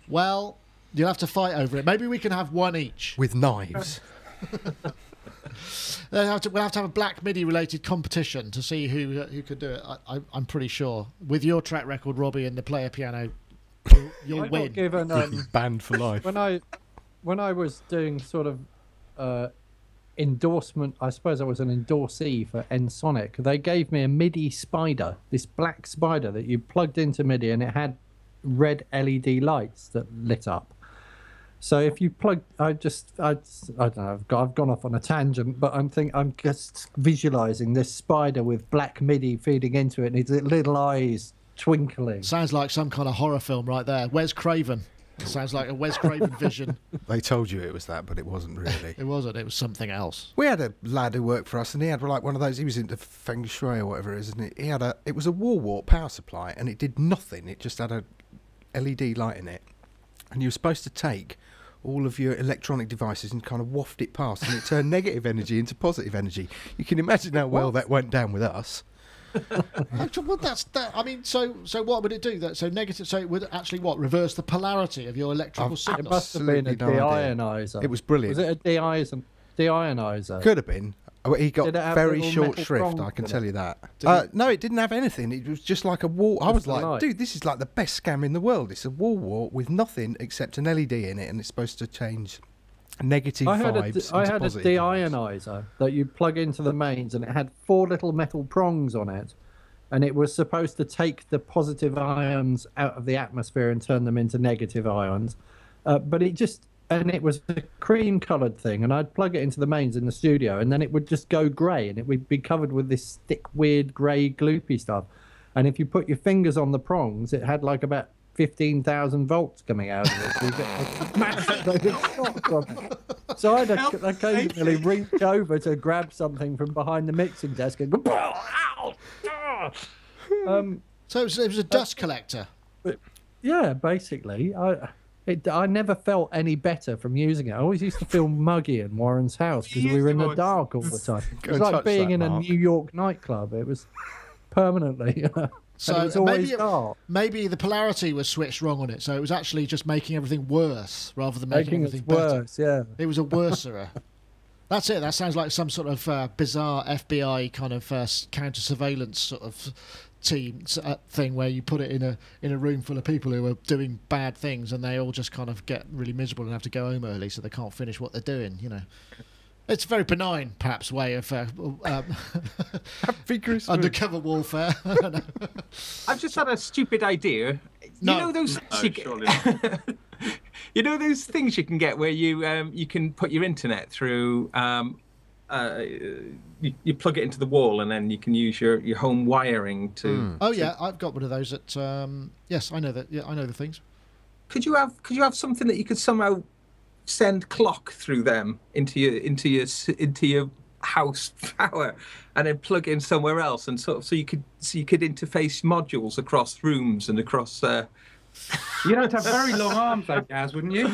Well, you'll have to fight over it. Maybe we can have 1 each with knives. We'll have to have a Black MIDI related competition to see who could do it. I'm pretty sure with your track record, Robbie, and the player piano, you'll win. Given, banned for life. When I was doing sort of endorsement, I suppose I was an endorsee for Ensoniq. They gave me a MIDI spider, this black spider that you plugged into MIDI, and it had red LED lights that lit up. So if you plug, I don't know. I've gone off on a tangent, but I'm just visualizing this spider with black MIDI feeding into it, and its little eyes twinkling. Sounds like some kind of horror film right there. Wes Craven. It sounds like a Wes Craven vision. They told you it was that, but it wasn't really. It wasn't. It was something else. We had a lad who worked for us, and he had like one of those. He was into feng shui or whatever it is, and he had it was a wall wart power supply, and it did nothing. It just had a LED light in it, and you were supposed to take all of your electronic devices and kind of waft it past, and it turned negative energy into positive energy. You can imagine how well that went down with us. Well, that's that. I mean, so what would it do? That so negative. So it would actually reverse the polarity of your electrical signal. It must have been a deionizer. It was brilliant. Was it a deionizer? Could have been. He got very short shrift, I can tell you that. No, it didn't have anything. It was just like a wall. I was like, dude, this is like the best scam in the world. It's a wall wart with nothing except an LED in it, and it's supposed to change negative vibes. I had a positive deionizer that you plug into the mains, and it had 4 little metal prongs on it, and it was supposed to take the positive ions out of the atmosphere and turn them into negative ions. But it was a cream-coloured thing, and I'd plug it into the mains in the studio, and then it would just go grey, and it would be covered with this thick, weird, grey, gloopy stuff. And if you put your fingers on the prongs, it had like about 15,000 volts coming out of it. So you get a massive shock from it. So I'd occasionally reach over to grab something from behind the mixing desk and go, ow! So it was a dust collector. Yeah, basically. I never felt any better from using it. I always used to feel muggy in Warren's house because we were in the dark all the time. It was like being in a New York nightclub. It was permanently. So it was always dark. Maybe the polarity was switched wrong on it, so it was actually just making everything worse rather than making everything better. Worse, yeah. It was a worserer. That's it. That sounds like some sort of bizarre FBI kind of counter surveillance sort of team thing where you put it in a room full of people who are doing bad things, and they all just kind of get really miserable and have to go home early, so they can't finish what they're doing. You know, it's a very benign, perhaps, way of undercover warfare. I don't know. I've just had a stupid idea. No. You know those. You know those things you can get where you can put your internet through. You plug it into the wall, and then you can use your home wiring to. Oh yeah, I've got one of those. At yes, I know that. Yeah, I know the things. Could you have something that you could somehow send clock through them into your house power, and then plug in somewhere else, and so you could interface modules across rooms and across. You'd have to have very long arms, though, Gaz, wouldn't you?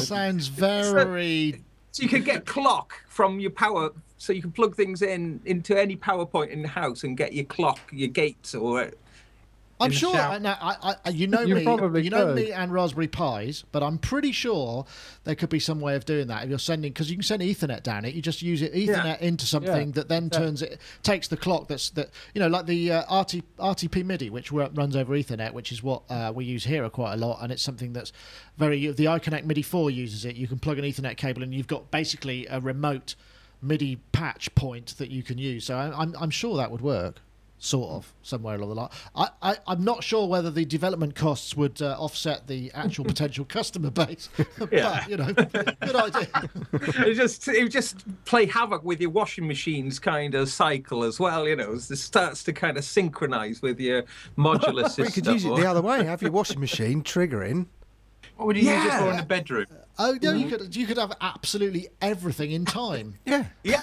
Sounds very. So you could get clock from your power, so you can plug things into any power point in the house and get your clock, your gates, or. I'm sure. You know me and Raspberry Pis, but I'm pretty sure there could be some way of doing that. If you're sending, because you can send Ethernet down it, you just use Ethernet into something that then takes the clock like the RTP MIDI, which runs over Ethernet, which is what we use here quite a lot, and it's something that's the iConnect MIDI 4 uses it. You can plug an Ethernet cable, and you've got basically a remote MIDI patch point that you can use. So I'm sure that would work. Sort of, somewhere along the line. I'm not sure whether the development costs would offset the actual potential customer base. But, good idea. It would just play havoc with your washing machine's kind of cycle as well, as it starts to kind of synchronize with your modular system. We could use it the other way, have your washing machine triggering. What would you use it for in the bedroom? Oh no, you could have absolutely everything in time. Yeah. Yeah.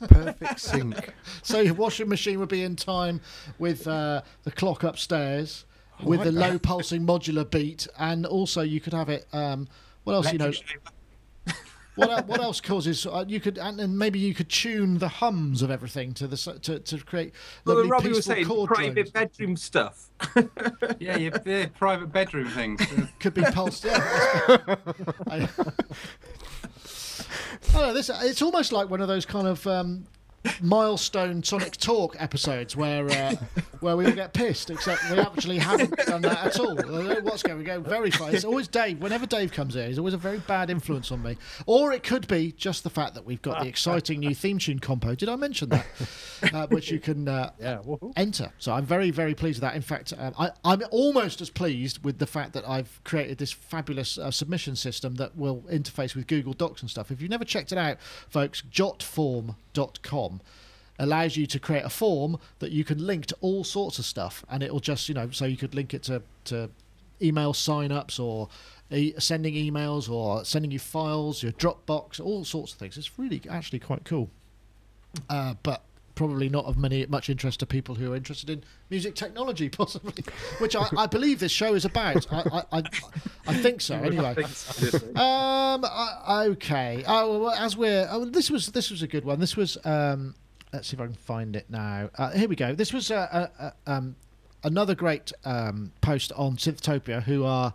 Perfect sync. So your washing machine would be in time with the clock upstairs, with the low pulsing modular beat, and also you could have it. What else? What else causes? You could, and maybe you could tune the hums of everything to create. Well, Robbie was saying private bedroom stuff. Yeah, your private bedroom things could be pulsed. Yeah. I don't know, it's almost like one of those kind of milestone Sonic Talk episodes where we all get pissed, except we actually haven't done that at all. What's going? We go very far. It's always Dave. Whenever Dave comes here, he's always a very bad influence on me. Or it could be just the fact that we've got the exciting new theme tune compo. Did I mention that? Which you can enter. So I'm very, very pleased with that. In fact, I'm almost as pleased with the fact that I've created this fabulous submission system that will interface with Google Docs and stuff. If you've never checked it out, folks, jotform.com allows you to create a form that you can link to all sorts of stuff, and it'll just, so you could link it to email sign-ups or sending emails or sending you files, your Dropbox, all sorts of things. It's really actually quite cool, but probably not of much interest to people who are interested in music technology, possibly, which I believe this show is about. I think so. Anyway, okay. This was a good one. This was let's see if I can find it now. Here we go. This was another great post on Synthtopia, who are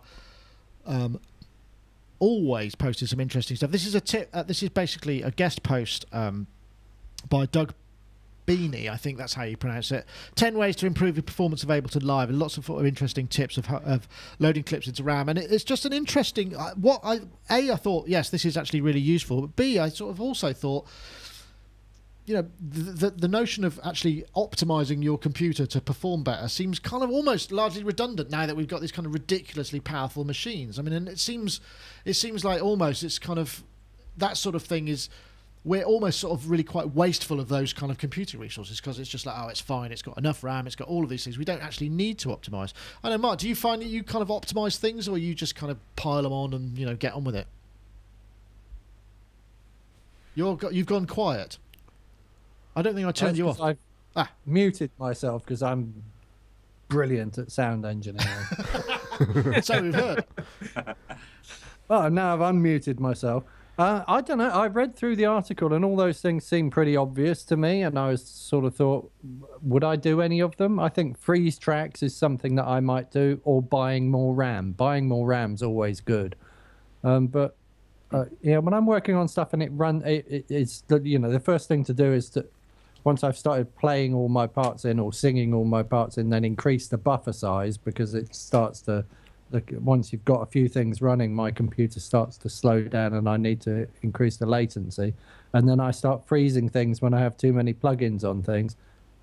always posting some interesting stuff. This is a tip. This is basically a guest post by Doug Beanie, I think that's how you pronounce it. 10 ways to improve your performance of Ableton Live, and lots of interesting tips of loading clips into RAM. And it's just an interesting. I thought, yes, this is actually really useful. But B, I sort of also thought, the notion of actually optimizing your computer to perform better seems kind of almost largely redundant now that we've got these kind of ridiculously powerful machines. I mean, and it seems like almost it's kind of that sort of thing is. We're almost sort of really quite wasteful of those kind of computer resources, because it's just like, oh, it's fine, it's got enough RAM, it's got all of these things. We don't actually need to optimize. I don't know, Mark, do you find that you kind of optimize things, or you just kind of pile them on and get on with it? You've gone quiet. I don't think I turned you off. I've muted myself because I'm brilliant at sound engineering. So we've heard. Well, now I've unmuted myself. I don't know. I read through the article and all those things seemed pretty obvious to me, and I was sort of thought, would I do any of them? I think freeze tracks is something that I might do, or buying more RAM. Buying more RAM's always good. But when I'm working on stuff and it's the first thing to do is to, once I've started playing all my parts in or singing all my parts in, then increase the buffer size, because it starts to. Once you've got a few things running, my computer starts to slow down and I need to increase the latency. And then I start freezing things when I have too many plugins on things.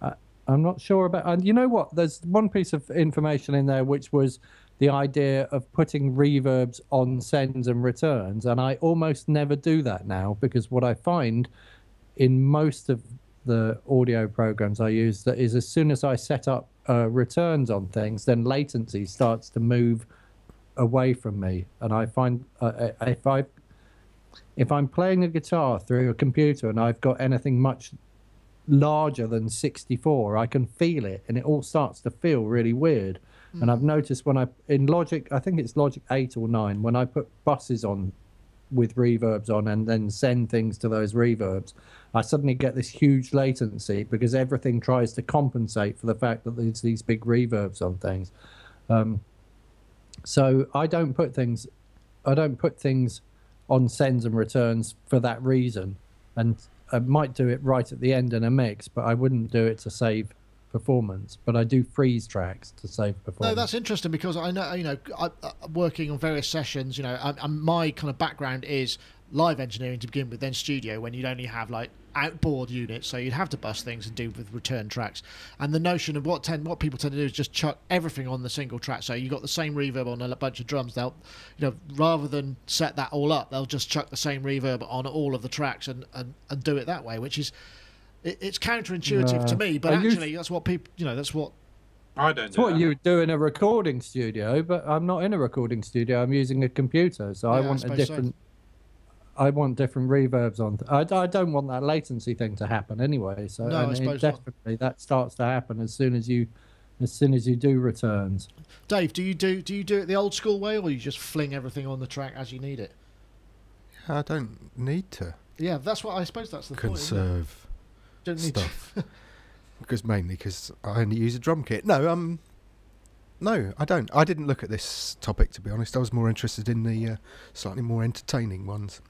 I'm not sure about... And you know what? There's one piece of information in there, which was the idea of putting reverbs on sends and returns. And I almost never do that now, because what I find in most of the audio programs I use, that is, as soon as I set up returns on things, then latency starts to move away from me. And I find if I'm playing a guitar through a computer and I've got anything much larger than 64, I can feel it, and it all starts to feel really weird. And I've noticed in Logic, I think it's Logic 8 or 9, when I put buses on with reverbs on and then send things to those reverbs, I suddenly get this huge latency, because everything tries to compensate for the fact that there's these big reverbs on things. So I don't put things on sends and returns for that reason. And I might do it right at the end in a mix, but I wouldn't do it to save performance. But I do freeze tracks to save performance. No, that's interesting, because I know, working on various sessions, my kind of background is live engineering to begin with, then studio, when you'd only have like outboard units, so you'd have to bust things and do with return tracks. And the notion of what people tend to do is just chuck everything on the single track. So you got the same reverb on a bunch of drums. They'll, rather than set that all up, they'll just chuck the same reverb on all of the tracks and do it that way, which is it's counterintuitive to me, but actually that's what people, that's what I don't. It's what you do in a recording studio, but I'm not in a recording studio. I'm using a computer, so I want a different. I want different reverbs on. I don't want that latency thing to happen anyway. So No, I suppose definitely that starts to happen as soon as you do returns. Dave, do you do it the old school way, or you just fling everything on the track as you need it? I don't need to. Yeah, that's what I suppose that's the conserve point, don't need stuff. Because I only use a drum kit. No, I don't. I didn't look at this topic, to be honest. I was more interested in the slightly more entertaining ones.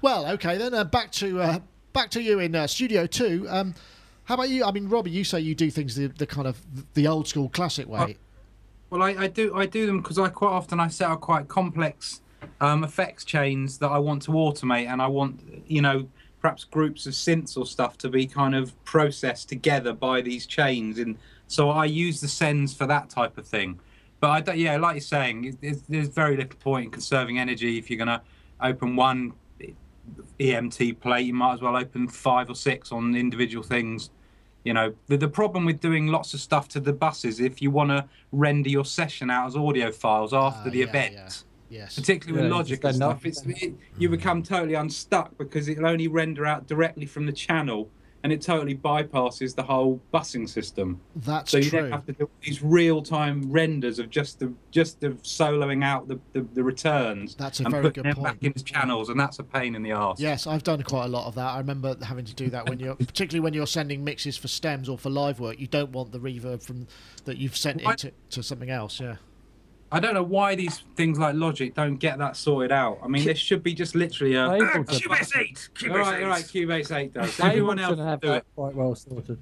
Well, okay then. Back to you in Studio 2. How about you? I mean, Robbie, you say you do things the kind of the old school classic way. Well, I do them because I quite often set up quite complex effects chains that I want to automate, and I want, perhaps groups of synths or stuff to be kind of processed together by these chains, and so I use the sends for that type of thing. But I don't, like you're saying, there's very little point in conserving energy. If you're going to open one EMT plate, you might as well open 5 or 6 on individual things. The problem with doing lots of stuff to the buses, if you want to render your session out as audio files after the event. Yeah. Yes. Particularly with Logic and stuff, you become totally unstuck because it'll only render out directly from the channel, and it totally bypasses the whole busing system. That's so you true. then have to do these real-time renders of just the soloing out the returns. That's a and very putting good them point. back into channels, and that's a pain in the arse. Yes, I've done quite a lot of that. I remember having to do that particularly when you're sending mixes for stems or for live work. You don't want the reverb from that you've sent to something else. Yeah. I don't know why these things like Logic don't get that sorted out. I mean, there should be just literally a Cubase 8. All right, Cubase 8 does. Everyone else have do that it. quite well sorted.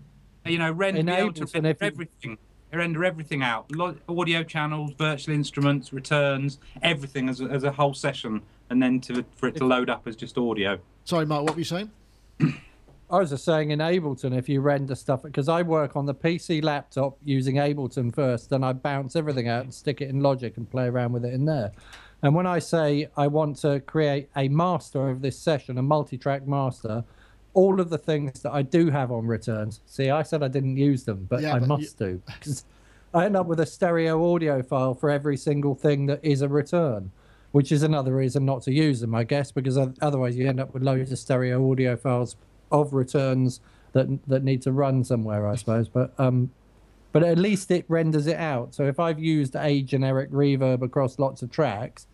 Render everything out. Audio channels, virtual instruments, returns, everything as a whole session, and then for it to load up as just audio. Sorry, Mark, what were you saying? I was just saying in Ableton, if you render stuff, because I work on the PC laptop using Ableton first, then I bounce everything out and stick it in Logic and play around with it in there. And when I say I want to create a master of this session, a multi-track master, all of the things that I do have on returns, see, I said I didn't use them, but I must do. Because I end up with a stereo audio file for every single thing that is a return, which is another reason not to use them, I guess, because otherwise you end up with loads of stereo audio files of returns that need to run somewhere, I suppose. But at least it renders it out. So if I've used a generic reverb across lots of tracks,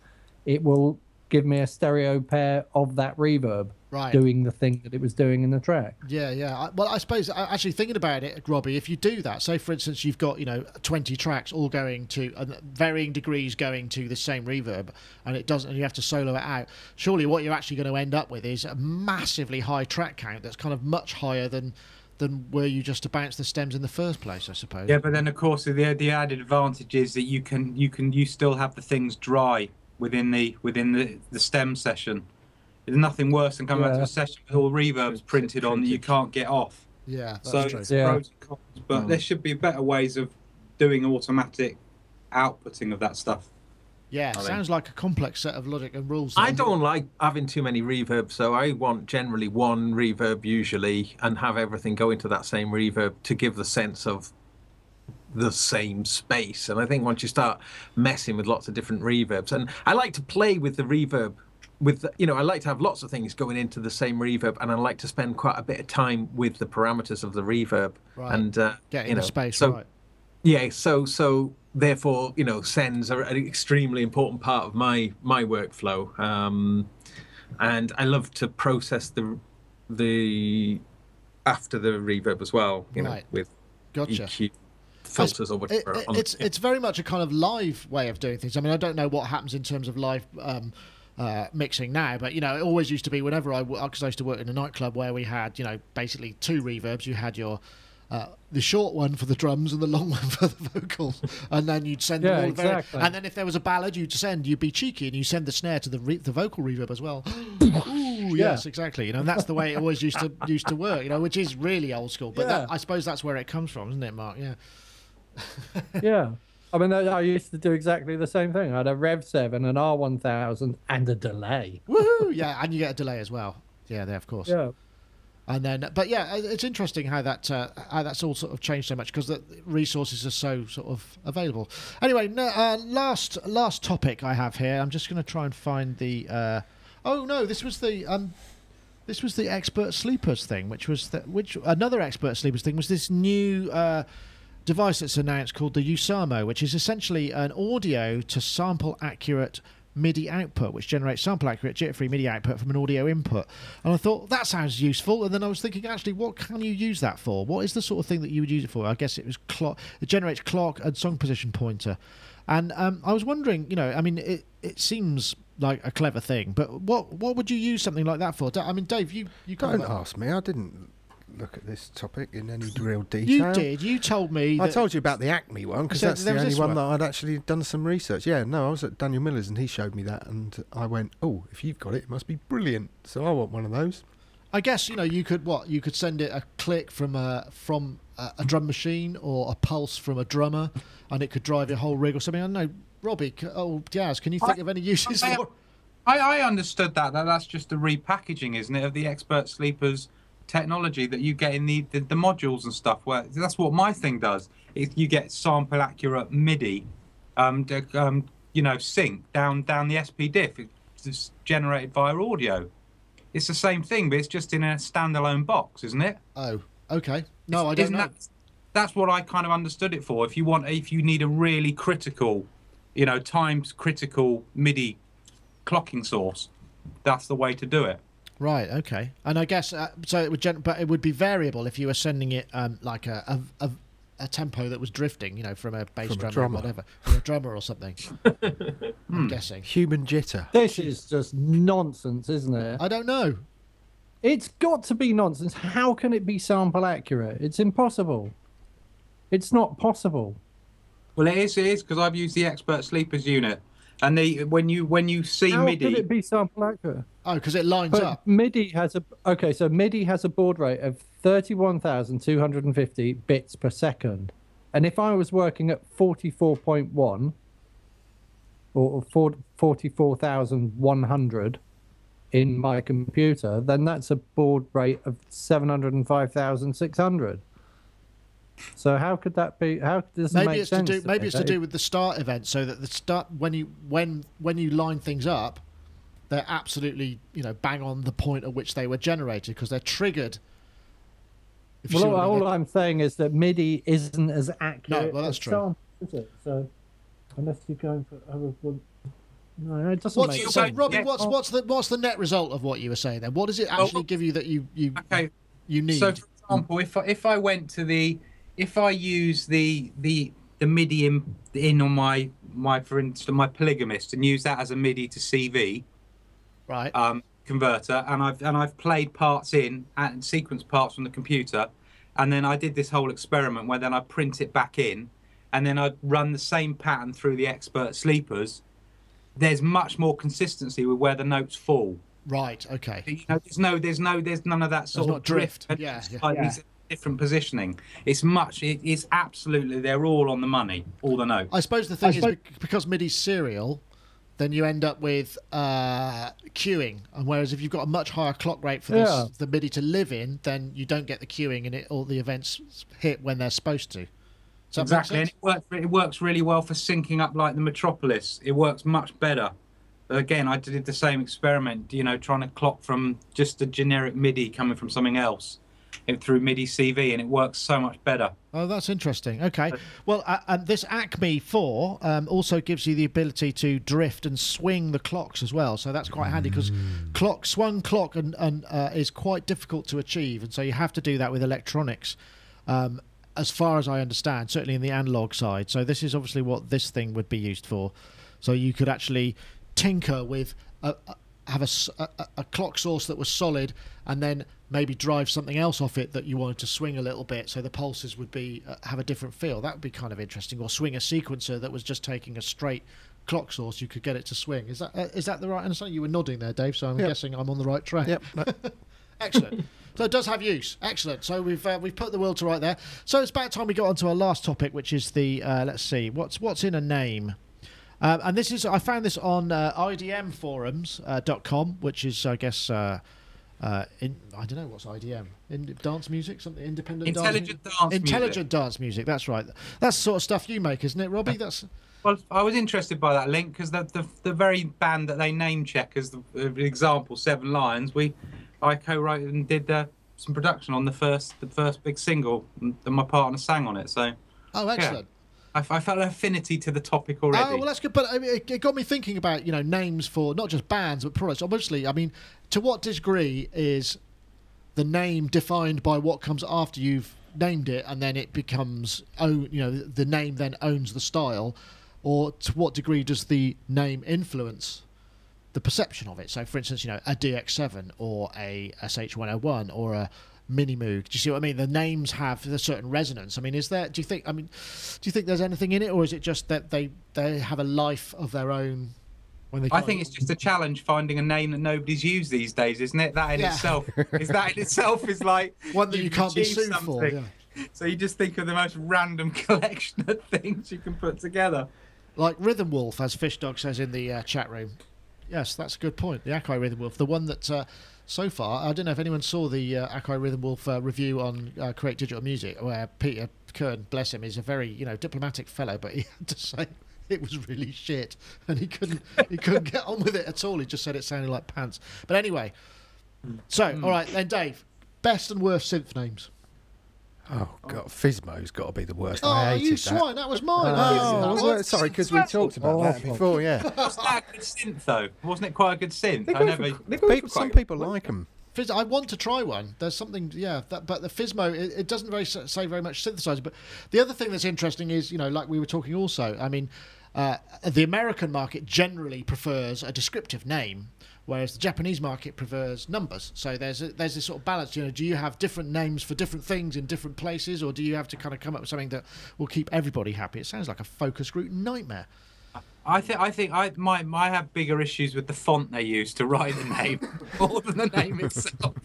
it will give me a stereo pair of that reverb doing the thing that it was doing in the track. Yeah. Well, I suppose actually thinking about it, Robbie, if you do that, say for instance you've got 20 tracks all going to varying degrees going to the same reverb, and you have to solo it out. Surely what you're actually going to end up with is a massively high track count that's kind of much higher than were you just to bounce the stems in the first place, I suppose. Yeah, but then of course the added advantage is that you still have the things dry within the stem session. There's nothing worse than coming back to a session with all reverbs printed on that you can't get off. Yeah, that's so true. It's pros and cons, but there should be better ways of doing automatic outputting of that stuff. Yeah, sounds like a complex set of logic and rules. I don't like having too many reverbs, so I want generally one reverb usually and have everything go into that same reverb to give the sense of the same space. And I think once you start messing with lots of different reverbs, and I like to play with the reverb, I like to have lots of things going into the same reverb, and I like to spend quite a bit of time with the parameters of the reverb and getting the space so, right. Yeah, so therefore, sends are an extremely important part of my workflow, and I love to process the after the reverb as well, with EQ filters or whatever. It's very much a kind of live way of doing things. I mean, I don't know what happens in terms of live mixing now, but it always used to be whenever because I used to work in a nightclub where we had basically 2 reverbs. You had your the short one for the drums and the long one for the vocals, and then you'd send them all exactly. and then if there was a ballad you'd be cheeky and you send the snare to the vocal reverb as well. Ooh, yes, exactly. And that's the way it always used to work, which is really old school, but I suppose that's where it comes from, isn't it, Mark? Yeah. I mean, I used to do exactly the same thing. I had a Rev 7, an R1000, and a delay. Woohoo! Yeah, and you get a delay as well. Yeah, there, of course. Yeah. And then, but yeah, it's interesting how that's all sort of changed so much because the resources are so sort of available. Anyway, last topic I have here. I'm just going to try and find the. Oh no, this was the expert sleepers thing, which another expert sleepers thing was this new device that's announced called the Usamo, which is essentially an audio to sample accurate MIDI output, which generates sample accurate jitter-free MIDI output from an audio input. And I thought that sounds useful, and then I was thinking, actually, what can you use that for? What is the sort of thing that you would use it for? I guess it was clock. It generates clock and song position pointer. And I was wondering, I mean, it seems like a clever thing, but what would you use something like that for? I mean, Dave, you don't ask me. I didn't look at this topic in any real detail. You did. You told me. I told you about the Acme one because that's the only one that I'd actually done some research. Yeah, no, I was at Daniel Miller's and he showed me that, and I went, "Oh, if you've got it, it must be brilliant." So I want one of those. I guess you could send it a click from a drum machine or a pulse from a drummer, and it could drive your whole rig or something. I don't know, Robbie. Jazz, can you think of any uses for it? I understood that. That's just a repackaging, isn't it, of the expert sleepers technology that you get in the modules and stuff. Where that's what my thing does. You get sample accurate MIDI, sync down the SP diff. It's generated via audio. It's the same thing, but it's just in a standalone box, isn't it? Oh, okay. No, I don't know. That's what I kind of understood it for. If you need a really critical, times critical MIDI clocking source, that's the way to do it. Right. Okay. And I guess so. But it would be variable if you were sending it like a tempo that was drifting, from a bass drummer or whatever, or a drummer or something. I'm guessing. Human jitter. This is just nonsense, isn't it? I don't know. It's got to be nonsense. How can it be sample accurate? It's impossible. It's not possible. Well, it is because I've used the expert sleepers unit. And when you see MIDI, how could it be sample accurate? Oh, because it lines up. MIDI has MIDI has a baud rate of 31,250 bits per second, and if I was working at 44.1 or 44,100 in my computer, then that's a baud rate of 705,600. So how could that be? How does it make sense? Maybe it's to do with the start event, so that the start when you line things up, they're absolutely bang on the point at which they were generated because they're triggered. Well, all I'm saying is that MIDI isn't as accurate. No, well, that's true. Is it? So unless you're going for no, it doesn't make sense. Robbie, what's the net result of what you were saying then? What does it actually give you that you need? So, for example, if I use the MIDI in on my for instance my Polygamist and use that as a MIDI to CV right converter, and I've played parts in and sequence parts from the computer, and then I did this whole experiment where then I print it back in, and then I'd run the same pattern through the expert sleepers. There's much more consistency with where the notes fall. Right. Okay. There's none of that sort of drift. Yeah. Different positioning. It's absolutely, they're all on the money, all the notes. I suppose the thing is because MIDI's serial, then you end up with queuing, and whereas if you've got a much higher clock rate for the MIDI to live in, then you don't get the queuing and all the events hit when they're supposed to. Exactly, and it works really well for syncing up like the Metropolis. It works much better. Again, I did the same experiment, trying to clock from just a generic MIDI coming from something else through MIDI CV, and it works so much better. Oh, that's interesting. Okay. Well, and this Acme 4 also gives you the ability to drift and swing the clocks as well. So that's quite handy because swung clock and is quite difficult to achieve. And so you have to do that with electronics, as far as I understand, certainly in the analog side. So this is obviously what this thing would be used for. So you could actually tinker with have a clock source that was solid and then maybe drive something else off it that you wanted to swing a little bit, so the pulses would be have a different feel. That would be kind of interesting. Or swing a sequencer that was just taking a straight clock source, you could get it to swing. Is that the right understanding? You were nodding there, Dave, so I'm guessing I'm on the right track. Yep. Excellent. So it does have use. Excellent. So we've put the world to right there. So it's about time we got onto our last topic, which is the let's see, what's in a name. And this is, I found this on idmforums.com, which is, I guess, I don't know what's IDM, dance music, something independent, intelligent dance music. That's right. That's the sort of stuff you make, isn't it, Robbie? That's well, I was interested by that link because the very band that they name check as the example, Seven Lions, I co-wrote and did some production on the first big single, and my partner sang on it. So excellent. I felt an affinity to the topic already. Oh, well, that's good. But I mean, it got me thinking about, names for not just bands, but products. Obviously, I mean, to what degree is the name defined by what comes after you've named it, and then it becomes, the name then owns the style? Or to what degree does the name influence the perception of it? So, for instance, a DX7 or a SH101 or a Mini Moog. Do you see what I mean? The names have a certain resonance. I mean, do you think there's anything in it, or is it just that they have a life of their own? I think it's just a challenge finding a name that nobody's used these days, isn't it? That in itself is like one that you can't be sued for. Yeah. So you just think of the most random collection of things you can put together. Like Rhythm Wolf, as Fishdog says in the chat room. Yes, that's a good point. The Akai Rhythm Wolf, the one that so far, I don't know if anyone saw the Akai Rhythm Wolf review on Create Digital Music, where Peter Kern, bless him, is a very diplomatic fellow, but he had to say it was really shit, and he couldn't get on with it at all. He just said it sounded like pants. But anyway, so all right then, Dave, best and worst synth names. Oh God, Fismo's got to be the worst. Oh, I hated you that. swine! That was mine. Oh, sorry, because we talked about that before. Yeah. Wasn't that a good synth though? Wasn't it quite a good synth? Some people like them. I want to try one. There's something, but the Fismo, it doesn't say very much synthesizer. But the other thing that's interesting is, like we were talking also. I mean, the American market generally prefers a descriptive name, whereas the Japanese market prefers numbers. So there's this sort of balance. Do you have different names for different things in different places, or do you have to kind of come up with something that will keep everybody happy? It sounds like a focus group nightmare. I think I might have bigger issues with the font they use to write the name more than the name itself.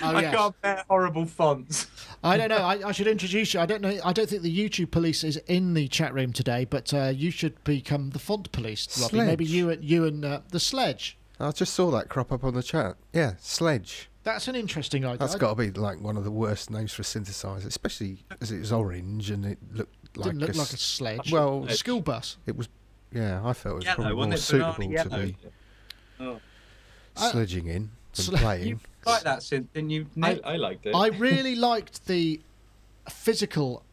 I can't bear horrible fonts. I don't know. I should introduce you. I don't know. I don't think the YouTube police is in the chat room today, but you should become the font police, Robbie. Sledge. Maybe you and the Sledge. I just saw that crop up on the chat. Yeah, Sledge. That's an interesting idea. That's got to be like one of the worst names for a synthesizer, especially as it was orange and it looked like didn't look like a sledge. Well, a school bus. It was. Yeah, I felt it was probably wasn't more it suitable to be sledging in than playing. You like that synth, didn't you, Nick? I liked it. I really liked the physical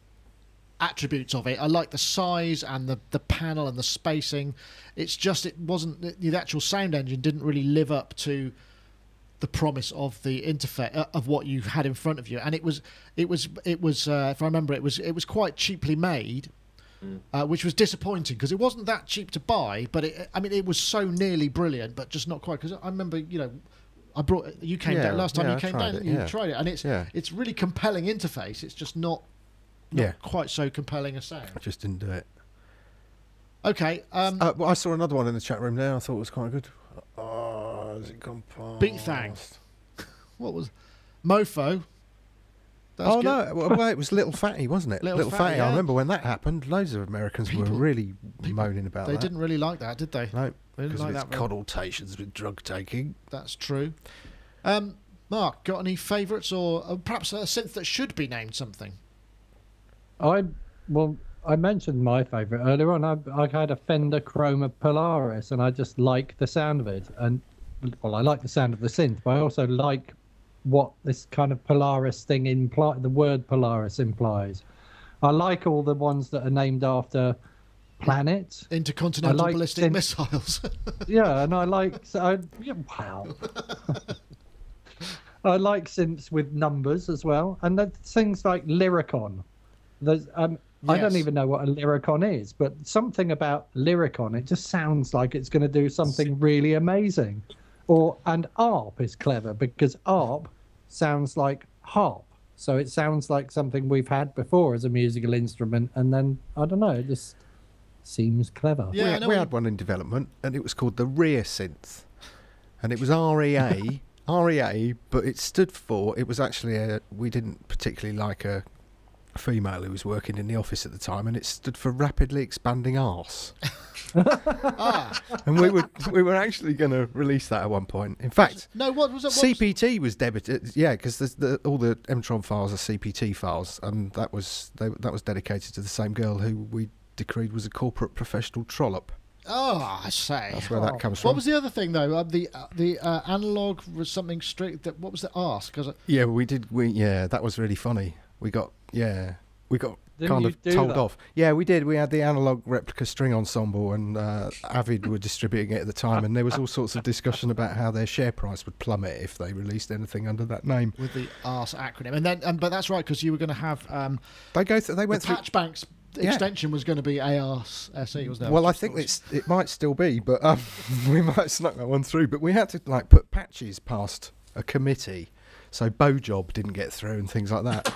attributes of it. I liked the size and the panel and the spacing. It's just it wasn't the actual sound engine didn't really live up to the promise of the interface of what you had in front of you, and it was if I remember it was quite cheaply made. Which was disappointing because it wasn't that cheap to buy, but it was so nearly brilliant, but just not quite. Because I remember, I brought you came down last time. You came down, you tried it, and it's really compelling interface. It's just not quite so compelling a sound. I just didn't do it. Okay. Well, I saw another one in the chat room there. I thought it was quite good. Oh, has it gone past? Beat Thang. What was Mofo? No! Well, it was Little Fatty, wasn't it? Little Fatty. Yeah. I remember when that happened. Loads of Americans were really moaning about that. They didn't really like that, did they? No, they didn't like of its that. connotations with drug taking. That's true. Mark, got any favourites, or perhaps a synth that should be named something? I mentioned my favourite earlier on. I had a Fender Chroma Polaris, and I just like the sound of it. And I like the sound of the synth, but I also like what this kind of Polaris thing the word Polaris implies. I like all the ones that are named after planets, intercontinental ballistic missiles. Yeah, and I like wow. I like synths with numbers as well, and things like Lyricon. There's I don't even know what a Lyricon is, but something about Lyricon, it just sounds like it's going to do something really amazing. And ARP is clever because ARP sounds like harp, so it sounds like something we've had before as a musical instrument, and then I don't know, it just seems clever. Yeah, we had one in development, and it was called the Rear Synth, and it was REA, but it stood for. It was actually we didn't particularly like a female who was working in the office at the time, and it stood for rapidly expanding arse. And we were actually going to release that at one point. In fact, no, what was it? CPT was debited, yeah, because all the Mtron files are CPT files, and that was dedicated to the same girl who we decreed was a corporate professional trollop. Oh, I say. That's where that comes from. What was the other thing though? The analog was something strict. What was the ask? Yeah, we did. That was really funny. We got kind of told off. Yeah, we did. We had the analog replica string ensemble, and Avid were distributing it at the time, and there was all sorts of discussion about how their share price would plummet if they released anything under that name. With the ARS acronym, and then, but that's right, because you were going to have they went through Patchbank's extension was going to be ARS SE, wasn't it? Well, I think it might still be, but we might have snuck that one through. But we had to put patches past a committee, so Bojob didn't get through and things like that.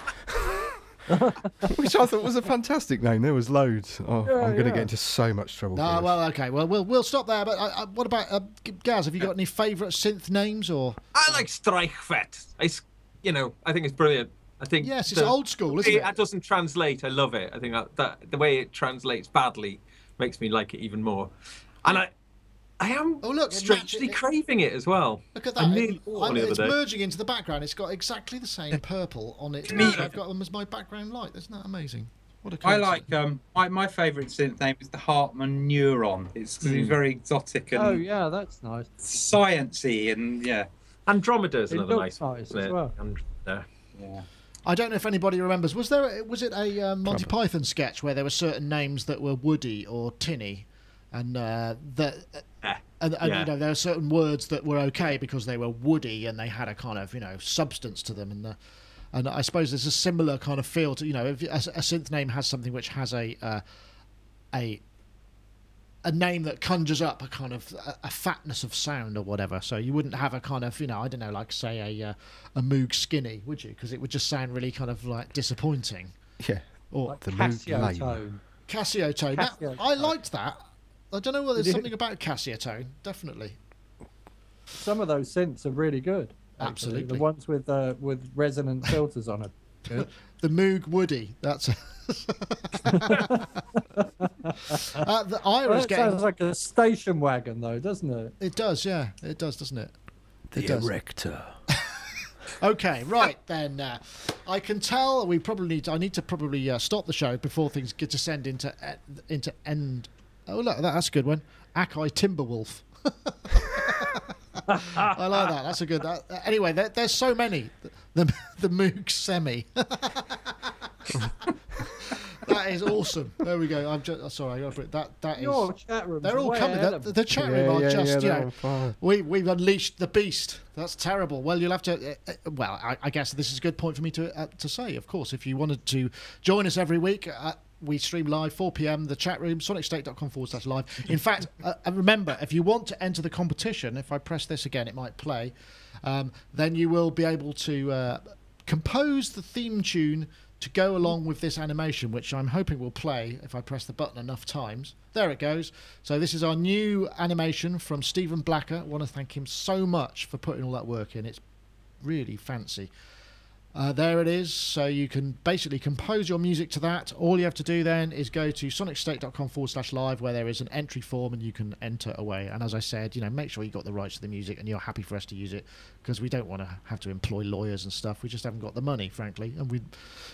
Which I thought was a fantastic name. There was loads. I'm going to get into so much trouble. No, well, okay. Well, we'll stop there. But what about Gaz? Have you got any favourite synth names or? I like Streichfett. I think it's brilliant. I think yes, it's old school, isn't it? It doesn't translate. I love it. I think that the way it translates badly makes me like it even more. And I am strangely craving it as well. Look at that. It's merging into the background. It's got exactly the same purple on it. I've got them as my background light. Isn't that amazing? What a I like my favourite synth name is the Hartmann Neuron. It's very exotic and that's nice. Sciencey and Andromeda's another nice one as well. Yeah. I don't know if anybody remembers. Was it a Monty Python sketch where there were certain names that were Woody or Tinny, and there are certain words that were okay because they were woody and they had a kind of substance to them, and I suppose there's a similar kind of feel to if a synth name has something which has a name that conjures up a kind of a fatness of sound or whatever. So you wouldn't have a kind of I don't know, like say a Moog Skinny, would you? Because it would just sound really kind of like disappointing. Yeah. Or like the Casio tone. Casio tone. I liked that. I don't know whether there's something about Casio tone. Definitely. Some of those synths are really good. Actually. Absolutely. The ones with resonant filters on it. Good. The Moog Woody. That's the Iris sounds like a station wagon, though, doesn't it? It does, yeah. It does, doesn't it? The Erector. Okay, right then. I can tell I need to probably stop the show before things get to descend into end. Oh look, that's a good one. Akai Timberwolf. I like that. That's a good. Anyway, there's so many. The Moog Semi. That is awesome. There we go. I'm just sorry. I got to put it. That is. Your chat room. They're all coming. The chat room are just we've unleashed the beast. That's terrible. Well, you'll have to. I guess this is a good point for me to say. Of course, if you wanted to join us every week. We stream live 4 p.m. The chat room, sonicstate.com/live. In fact, remember, if you want to enter the competition, if I press this again, it might play. Then you will be able to compose the theme tune to go along with this animation, which I'm hoping will play if I press the button enough times. There it goes. So this is our new animation from Stephen Blacker. I want to thank him so much for putting all that work in. It's really fancy. There it is. So you can basically compose your music to that. All you have to do then is go to sonicstate.com/live, where there is an entry form and you can enter away. And as I said, make sure you got the rights to the music and you're happy for us to use it, because we don't want to have to employ lawyers and stuff. We just haven't got the money, frankly.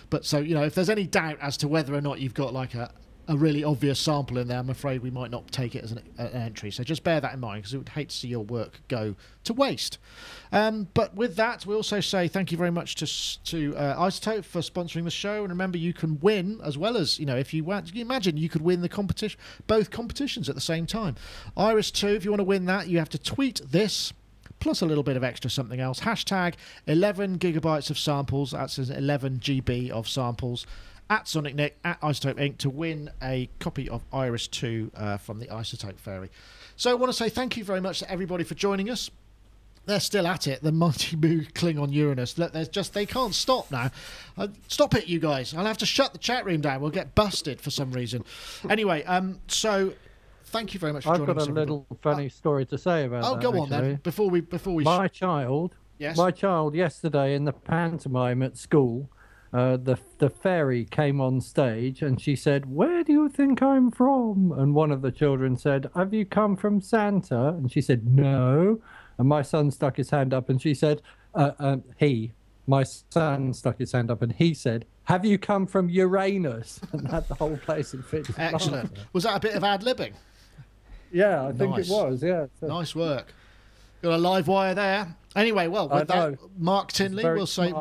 But if there's any doubt as to whether or not you've got like a really obvious sample in there, I'm afraid we might not take it as an entry. So just bear that in mind, because we would hate to see your work go to waste. But with that, we also say thank you very much to Isotope for sponsoring the show. And remember, you can win as well as, if you want. Can you imagine you could win the competition, both competitions at the same time? Iris 2, if you want to win that, you have to tweet this, plus a little bit of extra something else. Hashtag 11 gigabytes of samples. That's 11 GB of samples. At Sonic Nick, at Isotope Inc. to win a copy of Iris 2 from the Isotope Fairy. So I want to say thank you very much to everybody for joining us. They're still at it, the Mighty Moog Klingon Uranus. Look, they can't stop now. Stop it, you guys. I'll have to shut the chat room down. We'll get busted for some reason. Anyway, so thank you very much for joining us. I've got a little funny story to say about that. Oh, go on then. Before we My child yesterday in the pantomime at school the fairy came on stage and she said, "Where do you think I'm from?" And one of the children said, "Have you come from Santa?" And she said, "No." And my son stuck his hand up and she said, my son stuck his hand up and he said, "Have you come from Uranus?" And that the whole place in fits. Excellent. Was that a bit of ad-libbing? Yeah, I think Nice. it was. Yeah. So, Nice work. Got a live wire there. Anyway, well, with that, Mark Tinley, very we'll say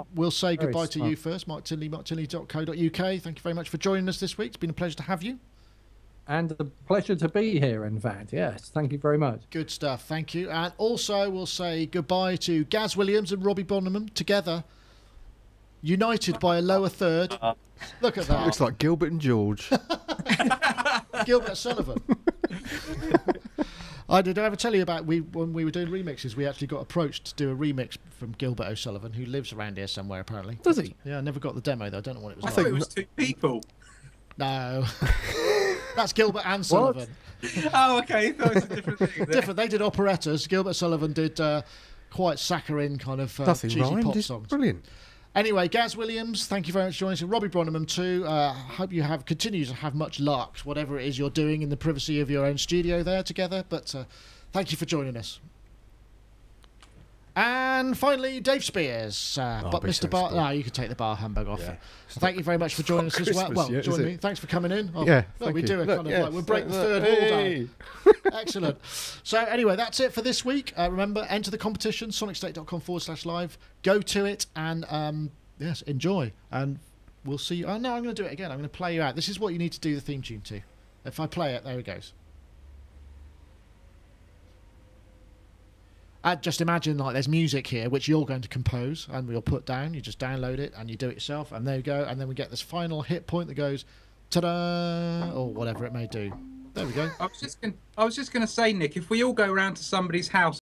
Very goodbye to smart. you first. Mark Tinley, marktinley.co.uk. Thank you very much for joining us this week. It's been a pleasure to have you. and a pleasure to be here, in fact. Yes, thank you very much. Good stuff. Thank you. And also, we'll say goodbye to Gaz Williams and Robbie Bonham together, united by a lower third. Look at that. Looks like Gilbert and George. Gilbert Sullivan. Did I ever tell you about when we were doing remixes, we actually got approached to do a remix from Gilbert O'Sullivan, who lives around here somewhere apparently. Does he? Yeah, I never got the demo though. I don't know what it was I like. thought it was two people. No. That's Gilbert and Sullivan. Oh, okay. I thought it was a different thing. Different. They did operettas. Gilbert Sullivan did quite saccharine kind of Nothing cheesy rhymed. pop It's songs. brilliant. Anyway, Gaz Williams, thank you very much for joining us. And Robbie Bonham too. Hope you continue to have much luck, whatever it is you're doing in the privacy of your own studio there together. But thank you for joining us. And finally, Dave Spears. But be Mr. so Bar, spoiled. no, you can take the bar humbug off. Yeah. Thank you very much for joining us as well. Christmas Well, yet, join is me. it? Thanks for coming in. Oh, Yeah, look, thank we you. do it Look, kind of yeah, like we'll break the look, third wall hey. down. Excellent. So anyway, that's it for this week. Remember, enter the competition, sonicstate.com/live. Go to it and yes, enjoy. And we'll see you. Oh no, I'm going to do it again. I'm going to play you out. This is what you need to do the theme tune to. If I play it, there it goes. Just imagine like there's music here which you're going to compose and we'll put down. You just download it and you do it yourself, and there you go. And then we get this final hit point that goes ta-da, or whatever it may do. There we go. I was just going to say, Nick, if we all go around to somebody's house